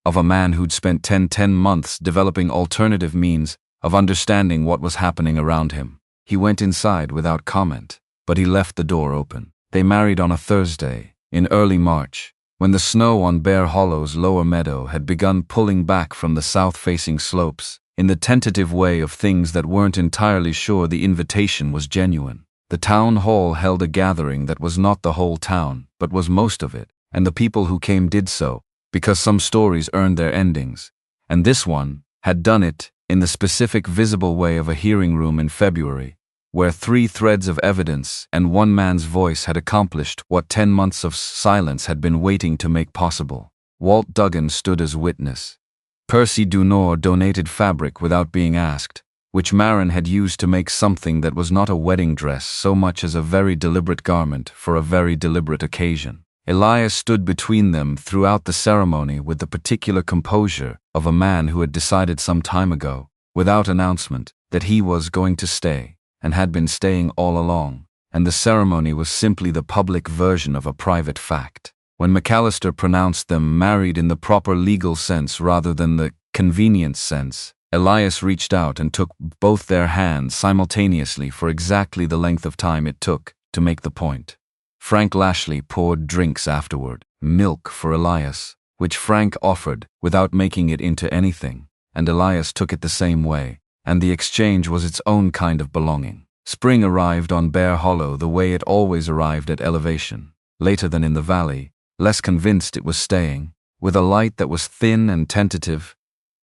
of a man who'd spent 10 months developing alternative means of understanding what was happening around him. He went inside without comment, but he left the door open. They married on a Thursday, in early March, when the snow on Bear Hollow's lower meadow had begun pulling back from the south-facing slopes, in the tentative way of things that weren't entirely sure the invitation was genuine. The town hall held a gathering that was not the whole town, but was most of it, and the people who came did so, because some stories earned their endings, and this one had done it in the specific visible way of a hearing room in February, where 3 threads of evidence and one man's voice had accomplished what 10 months of silence had been waiting to make possible. Walt Duggan stood as witness. Percy Dunor donated fabric without being asked, which Maren had used to make something that was not a wedding dress so much as a very deliberate garment for a very deliberate occasion. Elias stood between them throughout the ceremony with the particular composure of a man who had decided some time ago, without announcement, that he was going to stay, and had been staying all along, and the ceremony was simply the public version of a private fact. When McAllister pronounced them married in the proper legal sense rather than the convenience sense, Elias reached out and took both their hands simultaneously for exactly the length of time it took to make the point. Frank Lashley poured drinks afterward, milk for Elias, which Frank offered without making it into anything, and Elias took it the same way, and the exchange was its own kind of belonging. Spring arrived on Bear Hollow the way it always arrived at elevation, later than in the valley, less convinced it was staying, with a light that was thin and tentative,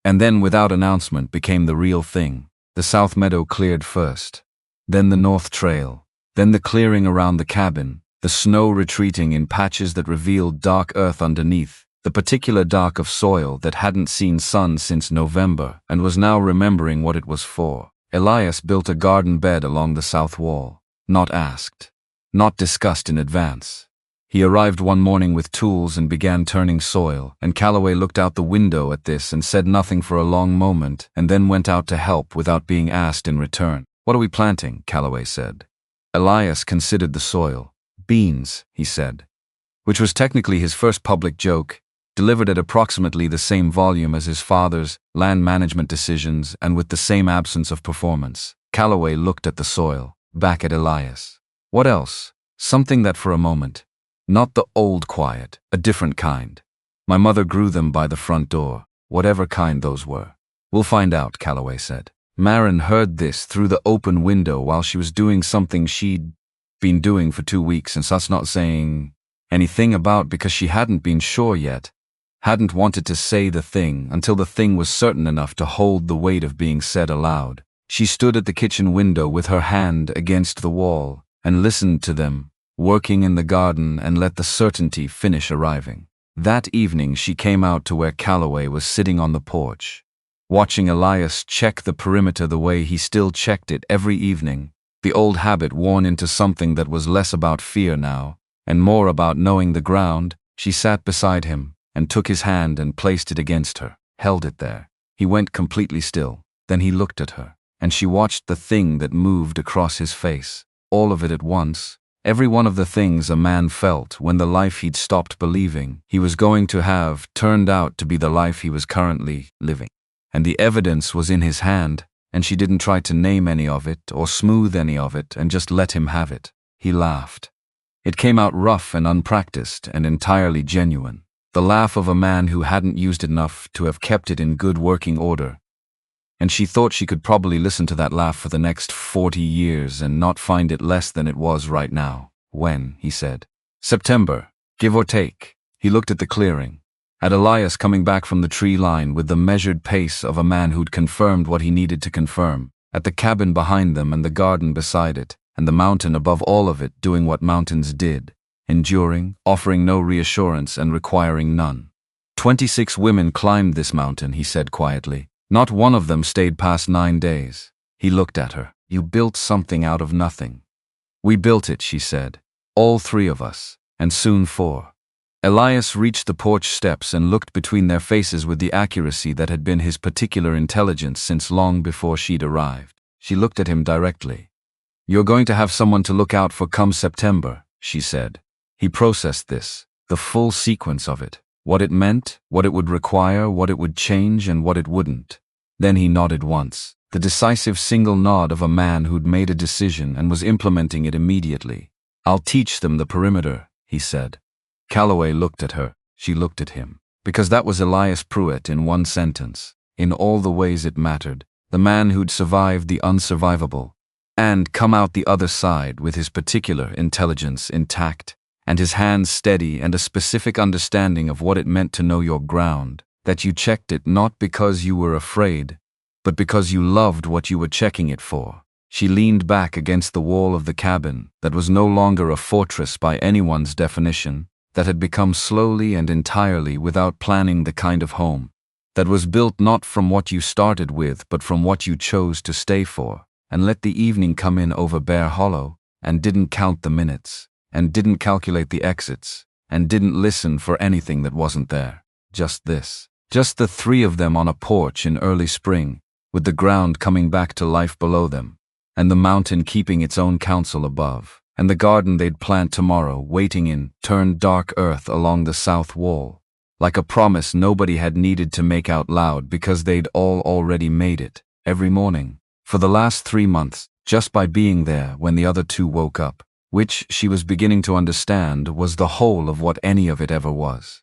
and then without announcement became the real thing. The south meadow cleared first, then the north trail, then the clearing around the cabin, the snow retreating in patches that revealed dark earth underneath, the particular dark of soil that hadn't seen sun since November and was now remembering what it was for. Elias built a garden bed along the south wall, not asked, not discussed in advance. He arrived one morning with tools and began turning soil, and Calloway looked out the window at this and said nothing for a long moment and then went out to help without being asked in return. "What are we planting?" Calloway said. Elias considered the soil. "Beans," he said, which was technically his first public joke, delivered at approximately the same volume as his father's land management decisions and with the same absence of performance. Calloway looked at the soil, back at Elias. "What else?" "Something that for a moment. Not the old quiet, a different kind. My mother grew them by the front door, whatever kind those were." "We'll find out," Calloway said. Maren heard this through the open window while she was doing something she'd been doing for 2 weeks and sus not saying anything about because she hadn't been sure yet, hadn't wanted to say the thing until the thing was certain enough to hold the weight of being said aloud. She stood at the kitchen window with her hand against the wall and listened to them, working in the garden, and let the certainty finish arriving. That evening she came out to where Calloway was sitting on the porch, watching Elias check the perimeter the way he still checked it every evening, the old habit worn into something that was less about fear now, and more about knowing the ground. She sat beside him, and took his hand and placed it against her, held it there. He went completely still, then he looked at her, and she watched the thing that moved across his face, all of it at once, every one of the things a man felt when the life he'd stopped believing he was going to have turned out to be the life he was currently living. And the evidence was in his hand, and she didn't try to name any of it or smooth any of it and just let him have it. He laughed. It came out rough and unpracticed and entirely genuine. The laugh of a man who hadn't used it enough to have kept it in good working order. And she thought she could probably listen to that laugh for the next 40 years and not find it less than it was right now. "When?" he said. "September, give or take." He looked at the clearing, at Elias coming back from the tree line with the measured pace of a man who'd confirmed what he needed to confirm, at the cabin behind them and the garden beside it, and the mountain above all of it doing what mountains did, enduring, offering no reassurance and requiring none. 26 women climbed this mountain, he said quietly. Not one of them stayed past 9 days. He looked at her. "You built something out of nothing." "We built it," she said. "All 3 of us, and soon 4. Elias reached the porch steps and looked between their faces with the accuracy that had been his particular intelligence since long before she'd arrived. She looked at him directly. "You're going to have someone to look out for come September," she said. He processed this, the full sequence of it, what it meant, what it would require, what it would change, and what it wouldn't. Then he nodded once, the decisive single nod of a man who'd made a decision and was implementing it immediately. "I'll teach them the perimeter," he said. Calloway looked at her, she looked at him, because that was Elias Pruitt in one sentence, in all the ways it mattered, the man who'd survived the unsurvivable, and come out the other side with his particular intelligence intact, and his hands steady and a specific understanding of what it meant to know your ground, that you checked it not because you were afraid, but because you loved what you were checking it for. She leaned back against the wall of the cabin that was no longer a fortress by anyone's definition, that had become slowly and entirely without planning the kind of home that was built not from what you started with but from what you chose to stay for, and let the evening come in over Bear Hollow, and didn't count the minutes, and didn't calculate the exits, and didn't listen for anything that wasn't there. Just this. Just the three of them on a porch in early spring, with the ground coming back to life below them, and the mountain keeping its own counsel above, and the garden they'd plant tomorrow waiting in turned dark earth along the south wall, like a promise nobody had needed to make out loud because they'd all already made it, every morning, for the last 3 months, just by being there when the other two woke up, which she was beginning to understand was the whole of what any of it ever was.